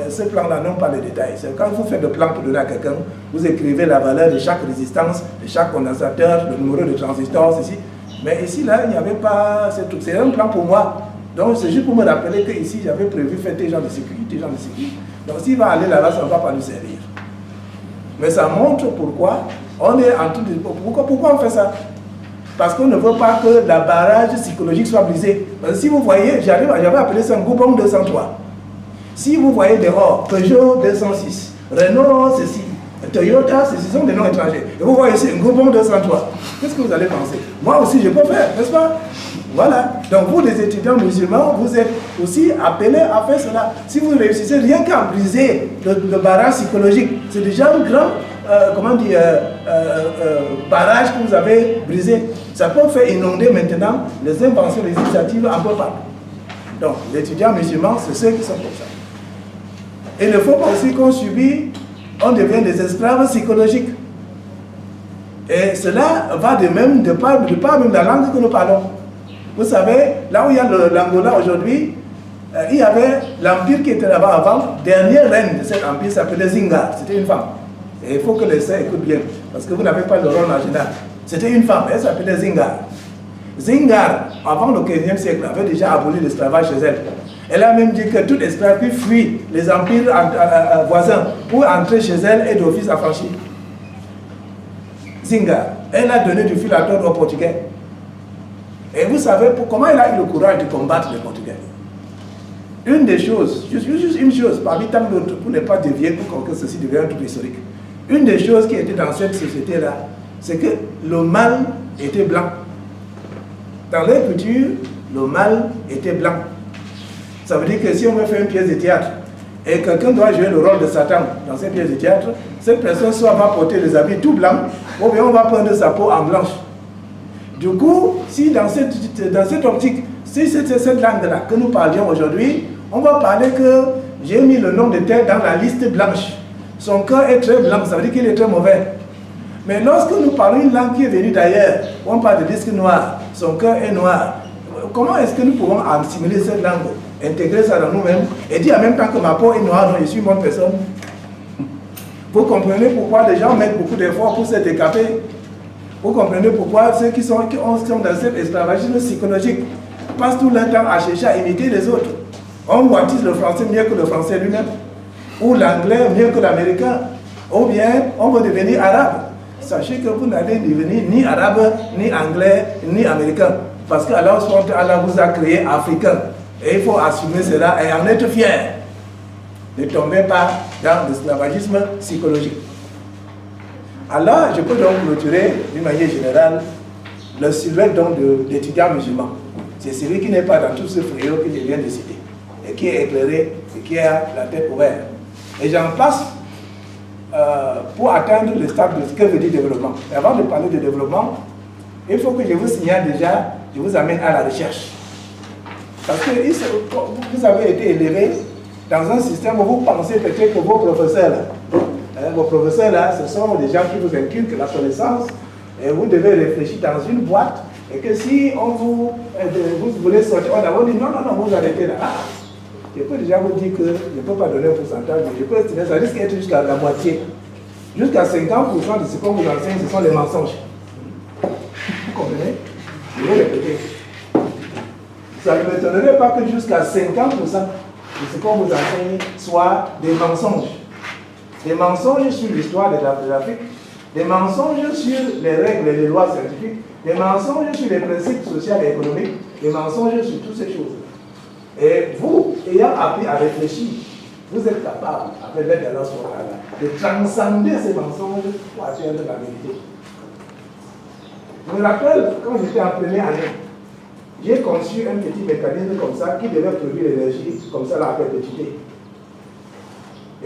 ces plans-là n'ont pas les détails. Quand vous faites le plan pour donner à quelqu'un, vous écrivez la valeur de chaque résistance, de chaque condensateur, le numéro de transistor, ceci. Mais ici, là, il n'y avait pas ce truc. C'est un plan pour moi. Donc c'est juste pour me rappeler qu'ici, j'avais prévu faire des gens de sécurité, Donc s'il va aller là-bas, ça ne va pas lui servir. Mais ça montre pourquoi on est en train de... Pourquoi on fait ça? Parce qu'on ne veut pas que la barrage psychologique soit brisée. Parce que si vous voyez, j'avais appelé ça un Goubon 203. Si vous voyez dehors, Peugeot 206, Renault, ceci, Toyota, ceci sont des noms étrangers. Et vous voyez ici un Goubon 203. Qu'est-ce que vous allez penser? Moi aussi, je peux faire, n'est-ce pas? Voilà. Donc vous, les étudiants musulmans, vous êtes aussi appelés à faire cela. Si vous réussissez rien qu'à briser le barrage psychologique, c'est déjà un grand barrage que vous avez brisé. Ça peut faire inonder maintenant les inventions, les initiatives un peu partout. Donc, les étudiants musulmans, c'est ceux qui sont comme ça. Et il ne faut pas aussi qu'on subit, on devient des esclaves psychologiques. Et cela va de même, de par même la langue que nous parlons. Vous savez, là où il y a l'Angola aujourd'hui, il y avait l'empire qui était là-bas avant. Dernière reine de cet empire s'appelait Zingar, c'était une femme. Et il faut que les sœurs écoutent bien, parce que vous n'avez pas le rôle marginal. C'était une femme, elle s'appelait Zingar. Zingar, avant le 15e siècle, avait déjà aboli l'esclavage chez elle. Elle a même dit que tout esclave qui fuit les empires voisins pour entrer chez elle est d'office affranchi. Zingar, elle a donné du fil à retordre aux Portugais. Et vous savez comment elle a eu le courage de combattre les Portugais? Une des choses, juste une chose, parmi tant d'autres, pour ne pas dévier, pour que ceci devienne un truc historique. Une des choses qui était dans cette société-là, c'est que le mâle était blanc. Dans leur culture, le mâle était blanc. Ça veut dire que si on veut faire une pièce de théâtre, et quelqu'un doit jouer le rôle de Satan dans cette pièce de théâtre, cette personne soit va porter les habits tout blancs, ou bien on va prendre sa peau en blanche. Du coup, si dans cette optique, si c'est cette langue-là que nous parlions aujourd'hui, on va parler que j'ai mis le nom de tel dans la liste blanche. Son cœur est très blanc, ça veut dire qu'il est très mauvais. Mais lorsque nous parlons une langue qui est venue d'ailleurs, on parle de disque noir, son cœur est noir, comment est-ce que nous pouvons assimiler cette langue? intégrer ça dans nous-mêmes et dire en même temps que ma peau est noire, donc je suis une bonne personne. Vous comprenez pourquoi les gens mettent beaucoup d'efforts pour se décaper. Vous comprenez pourquoi ceux qui sont dans cet esclavagisme psychologique passent tout leur temps à chercher à imiter les autres. On baptise le français mieux que le français lui-même, ou l'anglais mieux que l'américain, ou bien on veut devenir arabe. Sachez que vous n'allez devenir ni arabe, ni anglais, ni américain, parce qu'Allah vous a créé africain. Et il faut assumer cela et en être fier. Ne tombez pas dans l'esclavagisme psychologique. Alors, je peux donc clôturer d'une manière générale le silhouette d'étudiants musulmans. C'est celui qui n'est pas dans tout ce fléau que je viens de citer, et qui est éclairé, et qui a la tête ouverte. Et j'en passe pour atteindre le stade de ce que veut dire développement. Et avant de parler de développement, il faut que je vous signale déjà, je vous amène à la recherche. Parce que vous avez été élevé dans un système où vous pensez peut-être que vos professeurs là, ce sont des gens qui vous inculquent la connaissance et vous devez réfléchir dans une boîte et que si vous voulez sortir, on a dit non, vous arrêtez là. Je peux déjà vous dire que je ne peux pas donner un pourcentage, mais je peux estimer ça risque d'être jusqu'à la moitié. Jusqu'à 50% de ce qu'on vous enseigne, ce sont les mensonges. Vous comprenez? Je vais répéter. Ça ne m'étonnerait pas que jusqu'à 50% de ce qu'on vous enseigne soit des mensonges. Des mensonges sur l'histoire de l'Afrique, des mensonges sur les règles et les lois scientifiques, des mensonges sur les principes sociaux et économiques, des mensonges sur toutes ces choses. Et vous, ayant appris à réfléchir, vous êtes capable, avec l'aide d'Allah, de transcender ces mensonges pour atteindre la vérité. Je me rappelle, quand j'étais en première année, j'ai conçu un petit mécanisme comme ça qui devait produire l'énergie, comme ça, là, à perpétuité.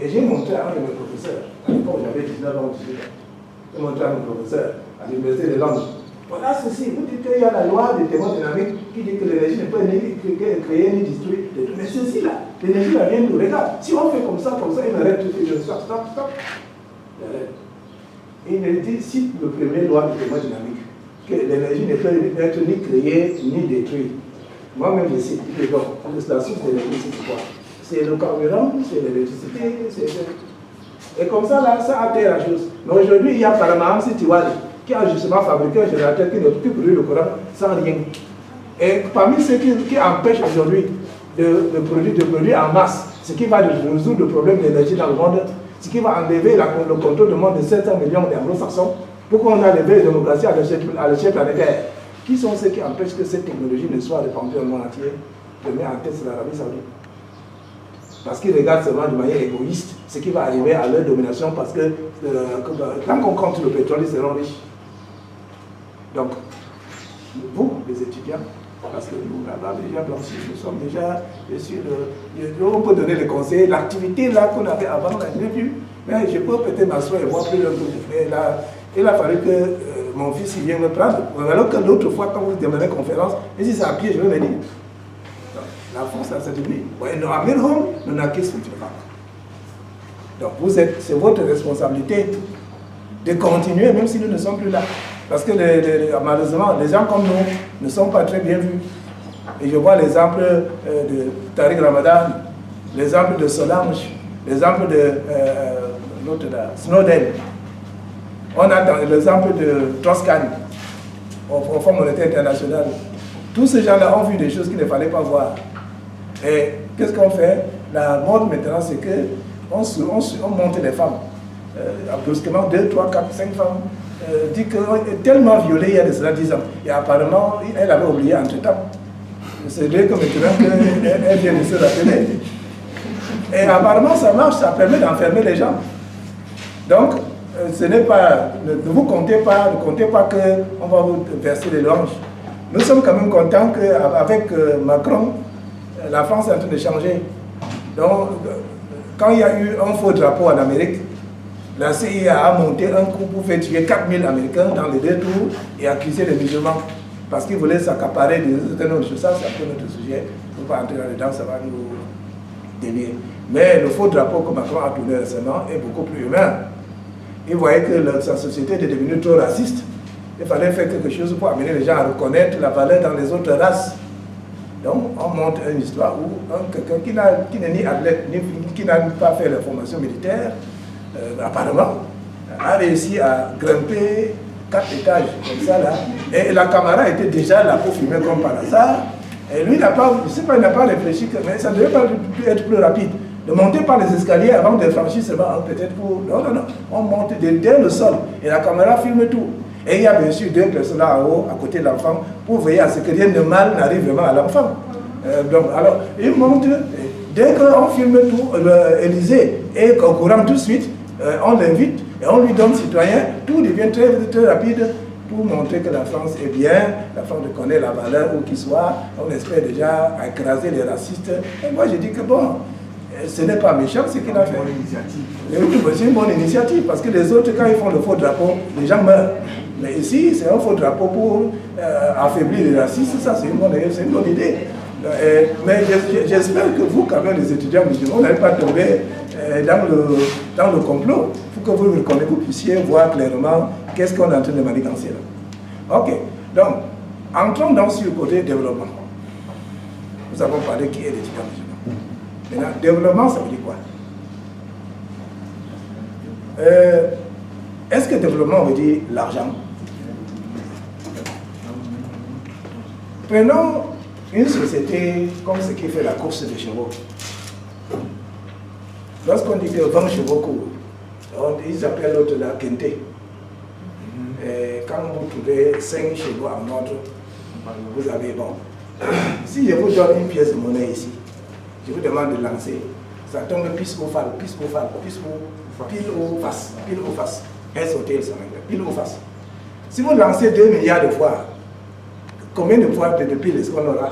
Et j'ai montré à un de mes professeurs, à l'époque j'avais 19 ans, 18 ans, j'ai montré à mon professeur à l'université de Londres. Voilà ceci, vous dites qu'il y a la loi de thermodynamique qui dit que l'énergie ne peut ni créer ni détruire. Mais ceci là, l'énergie là vient de nous. Regarde, si on fait comme ça, il arrête tout de suite, stop. Il arrête. Et il dit, cite le premier loi de thermodynamique, que l'énergie ne peut être ni créée ni détruite. Moi-même je cite, il est donc, la source de l'électricité, c'est quoi? C'est le carburant, c'est l'électricité, et comme ça, là, ça atteint la chose. Mais aujourd'hui, il y a Paramaham Sitiwali qui a justement fabriqué un générateur qui produit le courant sans rien. Et parmi ceux qui empêchent aujourd'hui de produire en masse, ce qui va résoudre le problème de l'énergie dans le monde, ce qui va enlever le contrôle du monde de 700 millions d'anglo-saxons, pour qu'on ait levé la démocratie à l'échelle planétaire. Qui sont ceux qui empêchent que cette technologie ne soit répandue dans le monde entier? Premier en tête, c'est l'Arabie Saoudite. Parce qu'ils regardent seulement de manière égoïste ce qui va arriver à leur domination, parce que tant qu'on compte le pétrole, ils seront riches. Donc, vous, les étudiants, parce que nous, là-bas, déjà blanchis, nous sommes déjà, on peut donner les conseils, l'activité là qu'on avait avant, là, je l'ai vu, mais je peux peut-être m'asseoir et voir plus loin que je fais. Là, il a fallu que mon fils il vienne me prendre, alors que l'autre fois, quand vous demandez une conférence, et si c'est à pied, je vais venir. La France, ça se dit, nous amène home, nous n'avons qu'à se faire. Donc, c'est votre responsabilité de continuer, même si nous ne sommes plus là. Parce que malheureusement, les gens comme nous ne sont pas très bien vus. Et je vois l'exemple de Tariq Ramadan, l'exemple de Solange, l'exemple de l'autre là, Snowden. On a l'exemple de Toscan, au Fonds monétaire international. Tous ces gens-là ont vu des choses qu'il ne fallait pas voir. Et qu'est-ce qu'on fait? La mode maintenant, c'est qu'on monte les femmes. Brusquement, 2, 3, 4, 5 femmes. Dit qu'elle est tellement violée il y a de cela 10 ans. Et apparemment, elle avait oublié entre-temps. C'est vrai que maintenant qu'elle vient de se rappeler. Et apparemment, ça marche, ça permet d'enfermer les gens. Donc, ce n'est pas, ne comptez pas qu'on va vous verser les louanges. Nous sommes quand même contents qu'avec Macron, la France est en train de changer. Donc, quand il y a eu un faux drapeau en Amérique, la CIA a monté un coup pour faire tuer 4000 Américains dans les 2 tours et accuser les musulmans parce qu'ils voulaient s'accaparer de certaines choses. Ça, c'est un peu notre sujet. Il ne faut pas entrer là-dedans, ça va nous délier. Mais le faux drapeau que Macron a tourné récemment est beaucoup plus humain. Il voyait que sa société était devenue trop raciste. Il fallait faire quelque chose pour amener les gens à reconnaître la valeur dans les autres races. Donc, on montre une histoire où quelqu'un qui n'est ni athlète, ni qui n'a pas fait la formation militaire, apparemment, a réussi à grimper 4 étages comme ça là. Et la caméra était déjà là pour filmer comme par hasard. Et lui, il n'a pas, je sais pas, il n'a pas réfléchi, mais ça ne devait pas être plus rapide. De monter par les escaliers avant de franchir seulement, peut-être pour... Non, non, non. On monte dès le sol. Et la caméra filme tout. Et il y a bien sûr 2 personnes là en haut, à côté de l'enfant, pour veiller à ce que rien de mal n'arrive vraiment à l'enfant. Donc, alors, il montre, dès qu'on filme tout, Élysée est au courant tout de suite, on l'invite et on lui donne citoyen, tout devient très, très rapide pour montrer que la France est bien, la France connaît la valeur où qu'il soit, on espère déjà écraser les racistes. Et moi je dis que bon, ce n'est pas méchant ce qu'il a fait. C'est une bonne initiative, parce que les autres, quand ils font le faux drapeau, les gens meurent. Mais ici, c'est un faux drapeau pour affaiblir les racistes, ça c'est une bonne idée. Mais j'espère que vous, quand même, les étudiants musulmans, n'allez pas tomber dans le complot. Il faut que vous puissiez voir clairement qu'est-ce qu'on est en train de manigancer là. Ok, donc, entrons dans ce côté développement. Nous avons parlé qui est l'étudiant musulman. Maintenant, développement, ça veut dire quoi? Est-ce que développement veut dire l'argent? Prenons une société comme ce qui fait la course de chevaux. Lorsqu'on dit que 20 chevaux courent, ils appellent l'autre la quinté. Et quand vous trouvez 5 chevaux en ordre, vous avez bon. Si je vous donne une pièce de monnaie ici, je vous demande de lancer, ça tombe pile au fall, pile au fall, pile au face. Un sauté, ça pile au face. Si vous lancez 2 milliards de fois, combien de fois de piles est-ce qu'on aura?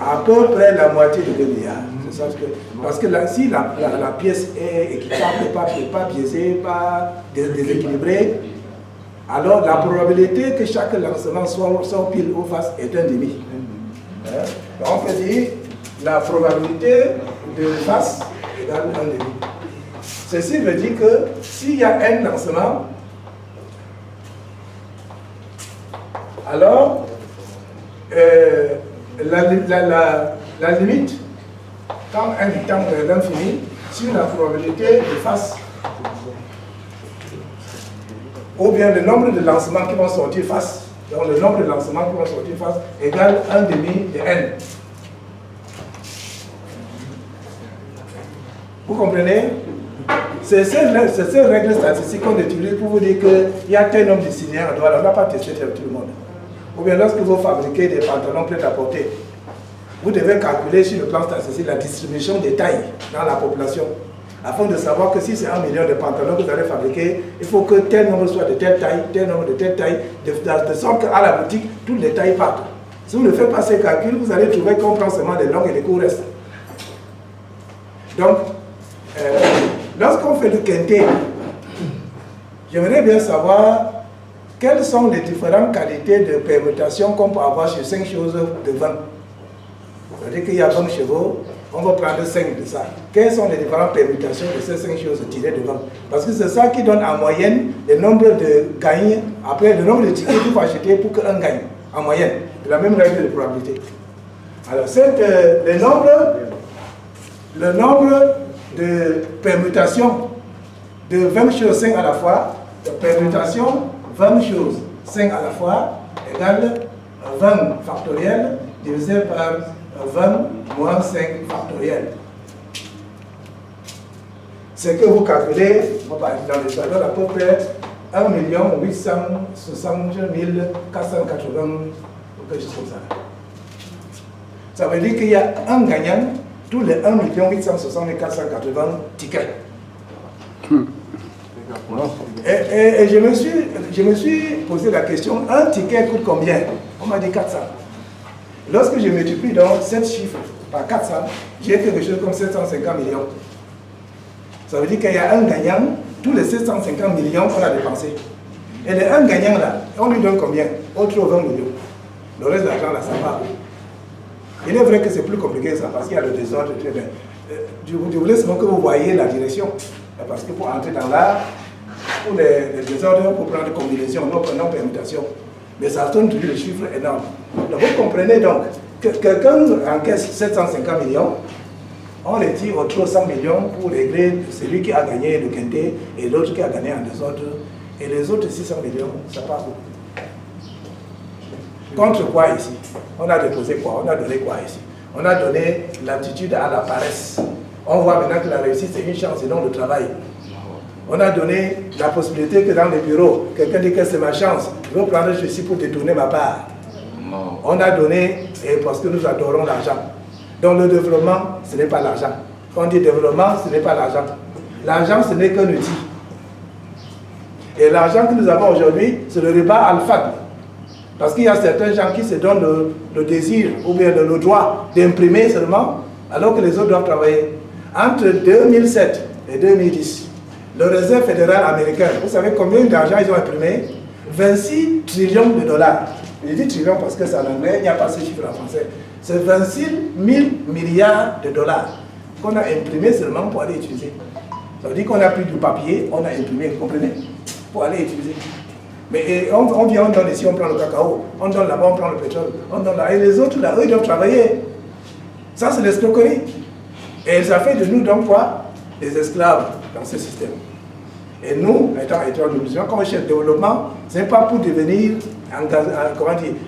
À peu près la moitié de 2 milliards. Parce que là, si la pièce est équitable, pas biaisée, pas déséquilibrée, alors la probabilité que chaque lancement soit pile ou face est un demi. On peut dire la probabilité de face égale un demi. Ceci veut dire que s'il y a un lancement, alors la limite quand un temps de l'infini sur la probabilité de face, ou bien le nombre de lancements qui vont sortir face, donc le nombre de lancements qui vont sortir face égale 1 demi de n. Vous comprenez? C'est ces règles statistiques qu'on utilise pour vous dire qu'il y a tel nombre de citoyens à droite, on n'a pas testé sur tout le monde. Ou bien lorsque vous fabriquez des pantalons prêts à porter, vous devez calculer sur le plan statistique la distribution des tailles dans la population, afin de savoir que si c'est 1 million de pantalons que vous allez fabriquer, il faut que tel nombre soit de telle taille, tel nombre de telle taille, de sorte qu'à la boutique, toutes les tailles partent. Si vous ne faites pas ces calculs, vous allez trouver qu'on prend seulement des longues et des courts restes. Donc, lorsqu'on fait le quintet, j'aimerais bien savoir quelles sont les différentes qualités de permutation qu'on peut avoir sur 5 choses de 20. C'est-à-dire qu'il y a 20 chevaux, on va prendre 5 de ça. Quelles sont les différentes permutations de ces 5 choses tirées de 20? Parce que c'est ça qui donne en moyenne le nombre de gains, après le nombre de tickets qu'il faut acheter pour qu'un gagne, en moyenne. C'est la même règle de probabilité. Alors, le nombre de permutations de 20 choses 5 à la fois, de permutations 20 choses 5 à la fois égale 20 factoriel divisé par 20 moins 5 factoriel. C'est que vous calculez, dans les valeurs à peu près 1 860 480, quelque chose comme ça. Ça veut dire qu'il y a un gagnant tous les 1 860 480 tickets. Et je me suis posé la question, un ticket coûte combien? On m'a dit 400. Lorsque je multiplie donc 7 chiffres par 400, j'ai quelque chose comme 750 millions. Ça veut dire qu'il y a un gagnant, tous les 750 millions qu'on a dépensés. Et le un gagnant là, on lui donne combien? Autre 20 millions. Le reste de l'argent là, ça part. Il est vrai que c'est plus compliqué que ça, parce qu'il y a le désordre. Je voulais seulement que vous voyez la direction. Parce que pour entrer dans l'art, pour les désordres, pour prendre combinaison, non permutation. Mais ça donne toujours des chiffres énormes. Donc vous comprenez donc que quelqu'un encaisse 750 millions, on les tire autour de 100 millions pour régler celui qui a gagné le quintet et l'autre qui a gagné en désordre. Et les autres 600 millions, ça passe beaucoup. Contre quoi ici? On a déposé quoi? On a donné quoi ici? On a donné l'aptitude à la paresse. On voit maintenant que la réussite c'est une chance et non le travail. On a donné la possibilité que dans les bureaux, quelqu'un dit que c'est ma chance, je veux prendre ceci pour détourner ma part. On a donné, et parce que nous adorons l'argent. Donc le développement, ce n'est pas l'argent. Quand on dit développement, ce n'est pas l'argent. L'argent, ce n'est qu'un outil. Et l'argent que nous avons aujourd'hui, c'est le riba al-fadl. Parce qu'il y a certains gens qui se donnent le désir ou bien le droit d'imprimer seulement, alors que les autres doivent travailler. Entre 2007 et 2010, le Réserve fédéral américain, vous savez combien d'argent ils ont imprimé? 26 trillions de dollars. Je dis trillions parce que c'est en anglais, il n'y a pas ce chiffre en français. C'est 26 000 milliards de dollars qu'on a imprimé seulement pour aller utiliser. Ça veut dire qu'on a pris du papier, on a imprimé, vous comprenez? Pour aller utiliser. Mais on vient, on donne ici, on prend le cacao, on donne là-bas, on prend le pétrole, on donne là. Et les autres là, eux, ils doivent travailler. Ça, c'est l'escroquerie. Et ça fait de nous donc quoi? Des esclaves dans ce système. Et nous, étant musulmans, comme chef de développement, ce n'est pas pour devenir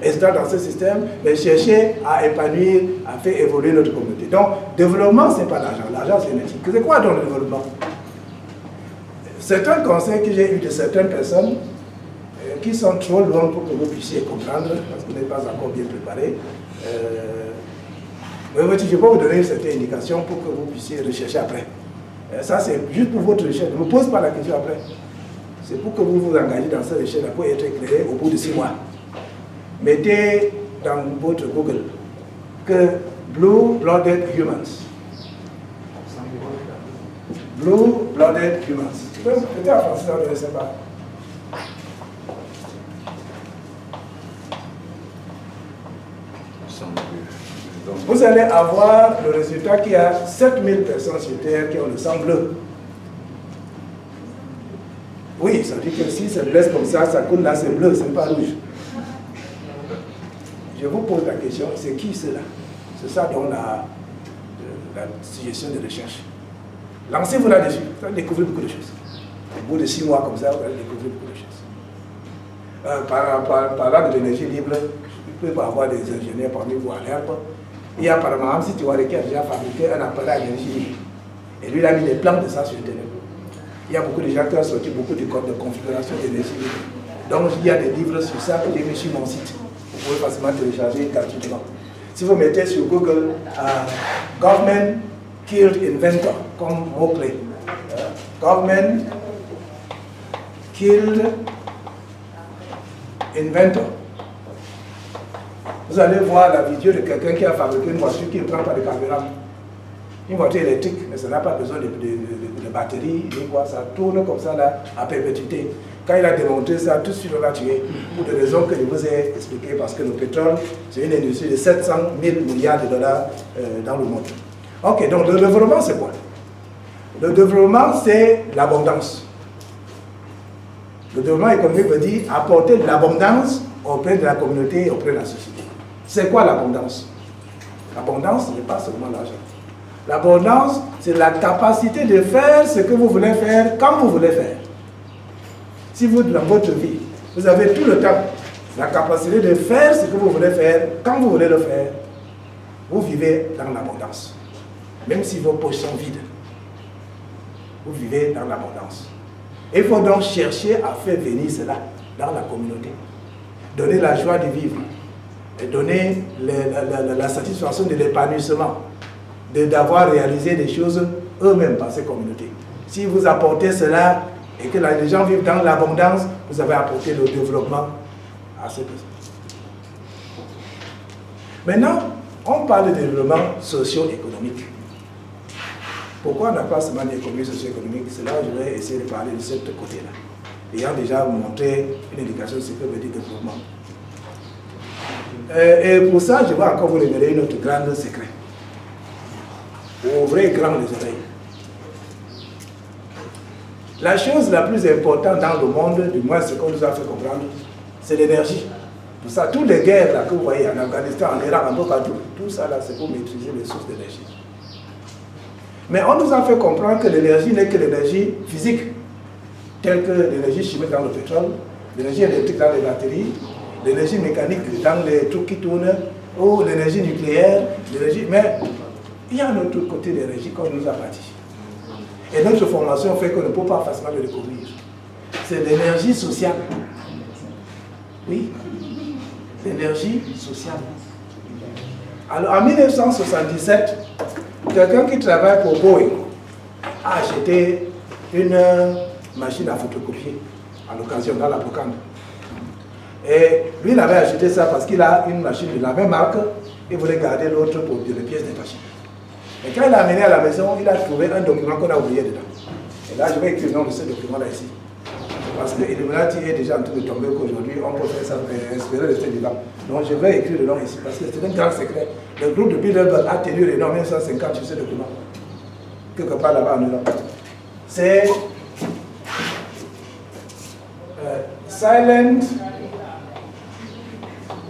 esclaves dans ce système, mais chercher à épanouir, à faire évoluer notre communauté. Donc, développement, ce n'est pas l'argent. L'argent, c'est une éthique. C'est quoi donc le développement? C'est un conseil que j'ai eu de certaines personnes qui sont trop loin pour que vous puissiez comprendre, parce que vous n'êtes pas encore bien préparé. Mais je peux vous donner cette indication pour que vous puissiez rechercher après. Ça, c'est juste pour votre recherche. Ne me pose pas la question après. C'est pour que vous vous engagez dans cette recherche pour être éclairé au bout de 6 mois. Mettez dans votre Google que Blue-Blooded Humans. Blue-Blooded Humans. Peut-être en français, on ne le sait pas. Vous allez avoir le résultat qu'il y a 7000 personnes sur Terre qui ont le sang bleu. Oui, ça veut dire que si ça blesse comme ça coule là, c'est bleu, ce n'est pas rouge. Je vous pose la question, c'est qui cela? C'est ça dont la suggestion de recherche. Lancez-vous là-dessus, vous allez découvrir beaucoup de choses. Au bout de 6 mois comme ça, vous allez découvrir beaucoup de choses. Parlant de l'énergie libre, il peut y avoir des ingénieurs parmi vous à l'herbe. Il y a par exemple, si tu vois qui a déjà fabriqué un appareil à énergie libre. Et lui, il a mis des plans de ça sur Internet. Il y a beaucoup de gens qui ont sorti beaucoup de codes de configuration d'énergie libre. Donc, il y a des livres sur ça que j'ai mis sur mon site. Vous pouvez facilement télécharger gratuitement. Si vous mettez sur Google Government Killed Inventor comme mot-clé. Government Killed Inventor. Vous allez voir la vidéo de quelqu'un qui a fabriqué une voiture qui ne prend pas de carburant. Une voiture électrique, mais ça n'a pas besoin de batterie, ça tourne comme ça là, à perpétuité. Quand il a démontré ça, tout de suite on l'a tué, pour des raisons que je vous ai expliquées, parce que le pétrole, c'est une industrie de 700 000 milliards de dollars dans le monde. Ok, donc le développement c'est quoi? Le développement c'est l'abondance. Le développement économique veut dire apporter de l'abondance auprès de la communauté et auprès de la société. C'est quoi l'abondance? L'abondance, ce n'est pas seulement l'argent. L'abondance, c'est la capacité de faire ce que vous voulez faire quand vous voulez faire. Si vous, dans votre vie, vous avez tout le temps la capacité de faire ce que vous voulez faire quand vous voulez le faire, vous vivez dans l'abondance. Même si vos poches sont vides, vous vivez dans l'abondance. Il faut donc chercher à faire venir cela dans la communauté. Donner la joie de vivre. Et donner la satisfaction de l'épanouissement, d'avoir réalisé des choses eux-mêmes par ces communautés. Si vous apportez cela et que les gens vivent dans l'abondance, vous avez apporté le développement à ces personnes. Maintenant, on parle de développement socio-économique. Pourquoi on n'a pas seulement d'économie socio-économique? C'est là où je vais essayer de parler de ce côté-là. Ayant déjà montré une indication de ce que veut dire développement. Et pour ça, je vais encore vous révéler notre grand secret. Ouvrez grand les oreilles. La chose la plus importante dans le monde, du moins ce qu'on nous a fait comprendre, c'est l'énergie. Tout ça, toutes les guerres là, que vous voyez en Afghanistan, en Irak, un peu partout, tout ça là, c'est pour maîtriser les sources d'énergie. Mais on nous a fait comprendre que l'énergie n'est que l'énergie physique, telle que l'énergie chimique dans le pétrole, l'énergie électrique dans les batteries, l'énergie mécanique dans les trucs qui tournent, ou l'énergie nucléaire, mais il y a un autre côté d'énergie qu'on nous a bâti. Et notre formation fait qu'on ne peut pas facilement le découvrir. C'est l'énergie sociale. Oui, l'énergie sociale. Alors en 1977, quelqu'un qui travaille pour Boeing a acheté une machine à photocopier à l'occasion dans la brocante. Et lui, il avait acheté ça parce qu'il a une machine de la même marque, il voulait garder l'autre pour les pièces détachées. Et quand il l'a amené à la maison, il a trouvé un document qu'on a oublié dedans. Et là, je vais écrire le nom de ce document-là ici. Parce que Illuminati est déjà en train de tomber qu'aujourd'hui, on peut faire ça, espérer rester vivant. Donc je vais écrire le nom ici, parce que c'est un grand secret. Le groupe de Bilderberg a tenu le nom 1950 sur ce document. Quelque part là-bas en Europe. C'est Silent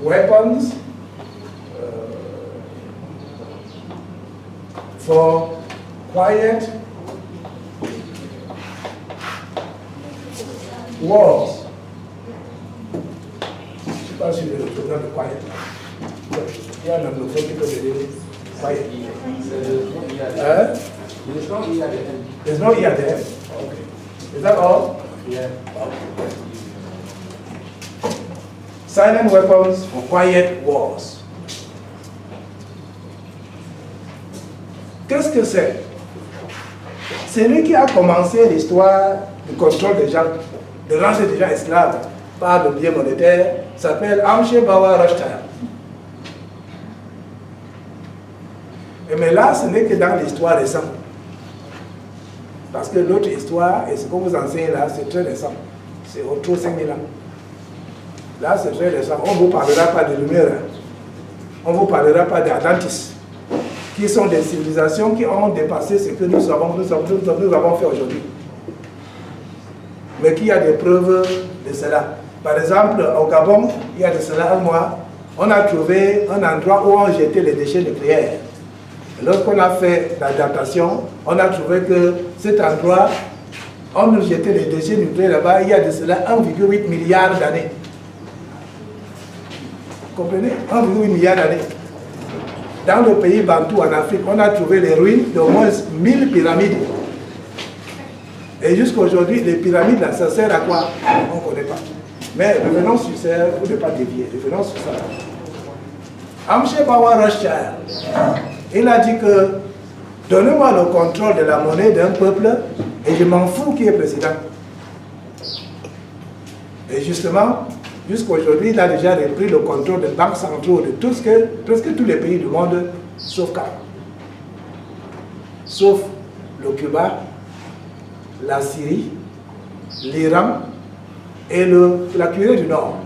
Weapons for Quiet Wars. Je ne sais pas si le programme de Quiet. Il y a un anglophone qui peut me dire Quiet. There's no EADM. Okay. Is that all? Yeah. Silent Weapons for Quiet Wars. Qu'est-ce que c'est? C'est lui qui a commencé l'histoire du contrôle des gens, de rendre des gens esclaves par le biais monétaire, s'appelle Amshe Bawa Rothschild. Mais là, ce n'est que dans l'histoire récente. Parce que notre histoire, et ce que vous enseignez là, c'est très récent. C'est autour de 5000 ans. Là, c'est très récent. On ne vous parlera pas de lumière. On ne vous parlera pas d'Atlantis, qui sont des civilisations qui ont dépassé ce que nous avons fait aujourd'hui. Mais qu'il y a des preuves de cela. Par exemple, au Gabon, il y a de cela un mois, on a trouvé un endroit où on jetait les déchets nucléaires. Lorsqu'on a fait l'adaptation, on a trouvé que cet endroit, on nous jetait les déchets nucléaires là-bas, il y a de cela 1,8 milliard d'années. Vous comprenez? 1,8 milliard d'années. Dans le pays Bantou en Afrique, on a trouvé les ruines d'au moins 1000 pyramides. Et jusqu'à aujourd'hui, les pyramides, là, ça sert à quoi? On ne connaît pas. Mais revenons sur ça, vous ne pas dévier, revenons sur ça. Amshe Bawa Rothschild, il a dit que donnez-moi le contrôle de la monnaie d'un peuple et je m'en fous qui est président. Et justement, jusqu'à aujourd'hui, il a déjà repris le contrôle des banques centrales de presque tous les pays du monde, sauf 4. Sauf le Cuba, la Syrie, l'Iran et la Corée du Nord.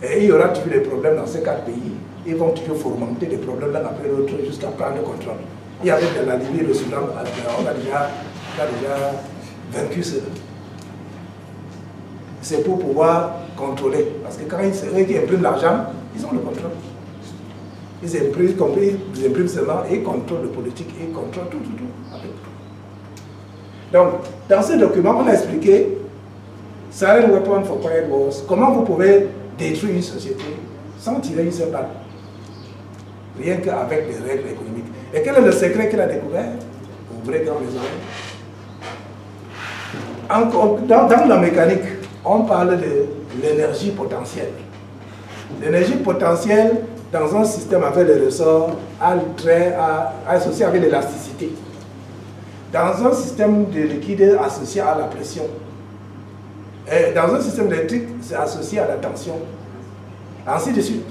Et il y aura toujours des problèmes dans ces 4 pays. Ils vont toujours fomenter des problèmes l'un après l'autre jusqu'à prendre le contrôle. Et avec la Libye et le Soudan, on a déjà vaincu cela. C'est pour pouvoir contrôler. Parce que quand c'est eux qui impriment l'argent, ils ont le contrôle. Ils impriment seulement et ils contrôlent le politique et ils contrôlent tout. Donc, dans ce document, on a expliqué Silent Weapon for Quiet Wars, comment vous pouvez détruire une société sans tirer une seule balle. Rien qu'avec des règles économiques. Et quel est le secret qu'il a découvert? Ouvrez grand les oreilles. Dans la mécanique, on parle de l'énergie potentielle. L'énergie potentielle, dans un système avec les ressorts, associé avec l'élasticité. Dans un système de liquide associé à la pression. Et dans un système électrique, c'est associé à la tension. Ainsi de suite.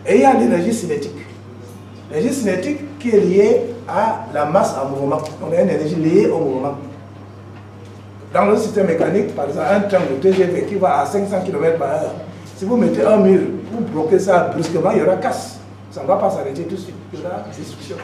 Et il y a l'énergie cinétique. L'énergie cinétique qui est liée à la masse en mouvement. On a une énergie liée au mouvement. Dans le système mécanique, par exemple, un train de TGV qui va à 500 km/h, si vous mettez un mur, vous bloquez ça brusquement, il y aura casse. Ça ne va pas s'arrêter tout de suite. Il y aura destruction.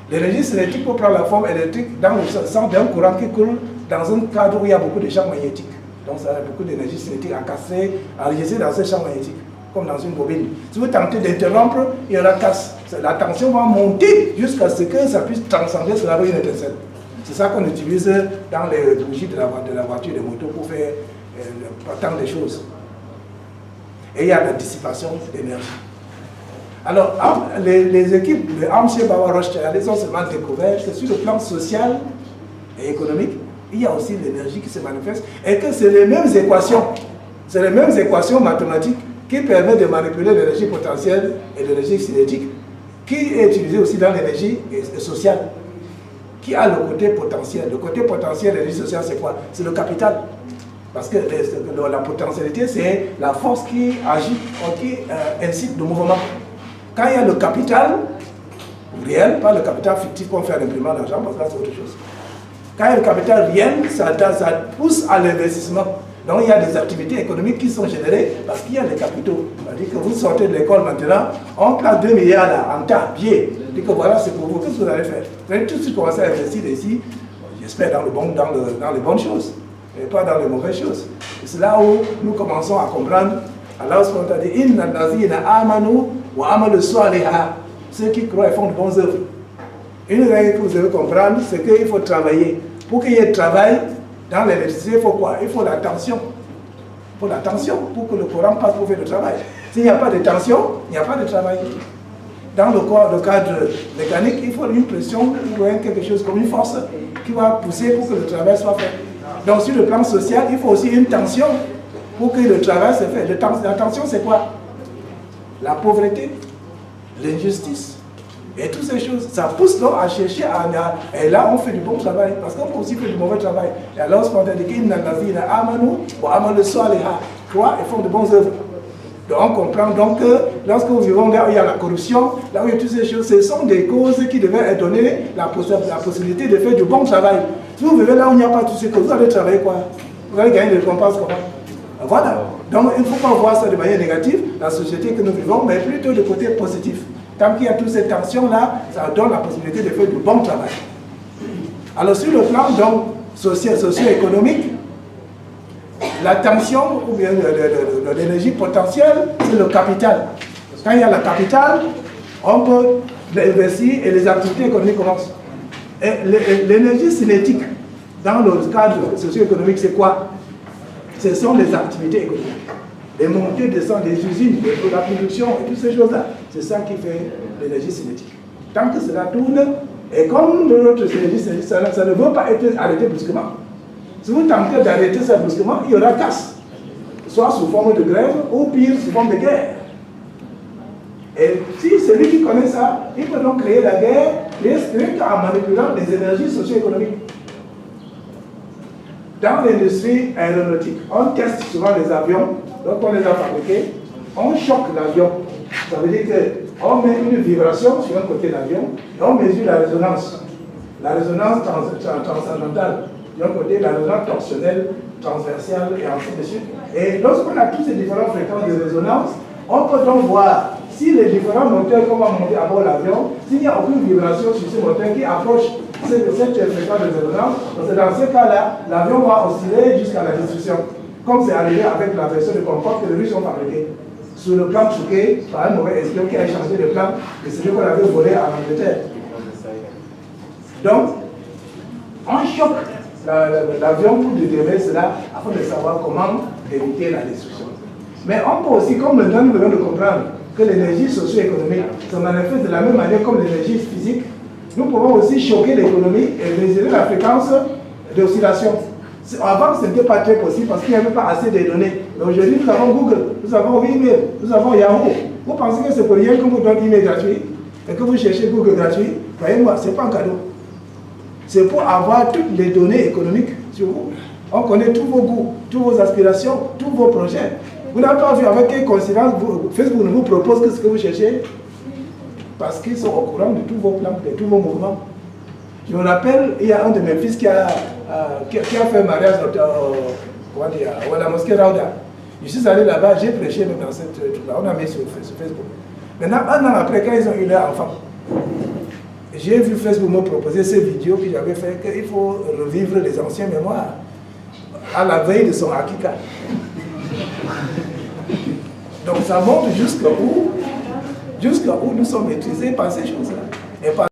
L'énergie cinétique peut prendre la forme électrique dans le sens d'un courant qui coule dans un cadre où il y a beaucoup de champs magnétiques. Donc ça a beaucoup d'énergie cinétique à casser, à enregistrer dans ce champ magnétique, comme dans une bobine. Si vous tentez d'interrompre, il y aura casse. La tension va monter jusqu'à ce que ça puisse transcender cela avec une étincelle. C'est ça qu'on utilise dans les bougies de la voiture, des motos, pour faire tant de choses. Et il y a la dissipation d'énergie. Alors, les équipes de Amshe Bawa Roche, elles ont seulement découvert que sur le plan social et économique, il y a aussi l'énergie qui se manifeste et que c'est les mêmes équations mathématiques qui permettent de manipuler l'énergie potentielle et l'énergie cinétique, qui est utilisée aussi dans l'énergie sociale, qui a le côté potentiel. Le côté potentiel de l'énergie sociale, c'est quoi? C'est le capital. Parce que la potentialité, c'est la force qui agit, qui incite le mouvement. Quand il y a le capital réel, pas le capital fictif qu'on fait à l'imprimant d'argent, parce que là c'est autre chose. Quand il y a le capital réel, ça pousse à l'investissement. Donc il y a des activités économiques qui sont générées parce qu'il y a des capitaux. C'est-à-dire que vous sortez de l'école maintenant, on place 2 milliards là, en tas, pied. C'est que voilà, c'est pour vous, qu'est-ce que vous allez faire? Vous allez tout de suite commencer à investir ici, j'espère dans les bonnes choses, et pas dans les mauvaises choses. C'est là où nous commençons à comprendre. Allah subhanahu wa ta'ala dit Inna allazina amanu wa amalu saliha. Ceux qui croient et font de bonnes œuvres. Une règle que vous devez comprendre, c'est qu'il faut travailler. Pour qu'il y ait travail, dans l'électricité, il faut quoi? Il faut la tension. Il faut la tension pour que le courant passe pour faire le travail. S'il n'y a pas de tension, il n'y a pas de travail. Dans le cadre mécanique, il faut une pression ou quelque chose comme une force qui va pousser pour que le travail soit fait. Donc sur le plan social, il faut aussi une tension pour que le travail se fasse. La tension, c'est quoi? La pauvreté, l'injustice. Et toutes ces choses, ça pousse donc à chercher et là, on fait du bon travail, parce qu'on peut aussi faire du mauvais travail. Et alors, ce qu'on a dit, croient et font de bonnes œuvres. Donc, on comprend donc que lorsque nous vivons là où il y a la corruption, là où il y a toutes ces choses, ce sont des causes qui devaient donner la possibilité de faire du bon travail. Si vous vivez là où il n'y a pas toutes ces causes, vous allez travailler quoi? Vous allez gagner des récompenses comment? Voilà. Donc, il ne faut pas voir ça de manière négative, la société que nous vivons, mais plutôt de côté positif. Tant qu'il y a toutes ces tensions-là, ça donne la possibilité de faire du bon travail. Alors sur le plan donc, socio-économique, la tension ou bien l'énergie potentielle, c'est le capital. Quand il y a le capital, on peut investir et les activités économiques commencent. Et l'énergie cinétique, dans le cadre socio-économique, c'est quoi? Ce sont les activités économiques. Les montées, descentes des usines, de la production et toutes ces choses-là. C'est ça qui fait l'énergie cinétique. Tant que cela tourne, et comme notre énergie cinétique, ça ne veut pas être arrêté brusquement. Si vous tentez d'arrêter ça brusquement, il y aura casse. Soit sous forme de grève, ou pire, sous forme de guerre. Et si celui qui connaît ça, il peut donc créer la guerre, en manipulant les énergies socio-économiques. Dans l'industrie aéronautique, on teste souvent les avions. Donc on les a fabriqués, on choque l'avion. Ça veut dire qu'on met une vibration sur un côté de l'avion et on mesure la résonance. La résonance transcendantale d'un côté, la résonance torsionnelle, transversale et ainsi de suite. Et lorsqu'on a tous ces différentes fréquences de résonance, on peut donc voir si les différents moteurs qu'on va monter à bord de l'avion, s'il n'y a aucune vibration sur ces moteurs qui approchent cette fréquence de résonance, parce que dans ce cas-là, l'avion va osciller jusqu'à la destruction. Comme c'est arrivé avec la version de Concorde que les Russes ont fabriquée. Sur le plan truqué par un mauvais espion qui a échangé le plan de celui qu'on avait volé en Angleterre. Donc, on choque l'avion pour déterminer cela afin de savoir comment éviter la destruction. Mais on peut aussi, comme maintenant nous venons de comprendre que l'énergie socio-économique se manifeste de la même manière comme l'énergie physique, nous pouvons aussi choquer l'économie et mesurer la fréquence d'oscillation. Avant, ce n'était pas très possible parce qu'il n'y avait pas assez de données. Mais aujourd'hui, nous avons Google, nous avons email, nous avons Yahoo. Vous pensez que c'est pour rien qu'on vous donne email gratuit et que vous cherchez Google gratuit? Voyez-moi, ce n'est pas un cadeau. C'est pour avoir toutes les données économiques sur vous. On connaît tous vos goûts, toutes vos aspirations, tous vos projets. Vous n'avez pas vu avec quelle considérance Facebook ne vous propose que ce que vous cherchez? Parce qu'ils sont au courant de tous vos plans, de tous vos mouvements. Je me rappelle, il y a un de mes fils qui a fait un mariage à la mosquée Rauda. Je suis allé là-bas, j'ai prêché dans cette truc-là. On a mis sur Facebook. Maintenant, un an après, quand ils ont eu leur enfant, j'ai vu Facebook me proposer ces vidéos que j'avais fait, qu'il faut revivre les anciens mémoires. à la veille de son akika. Donc ça montre jusqu'à où nous sommes maîtrisés par ces choses-là.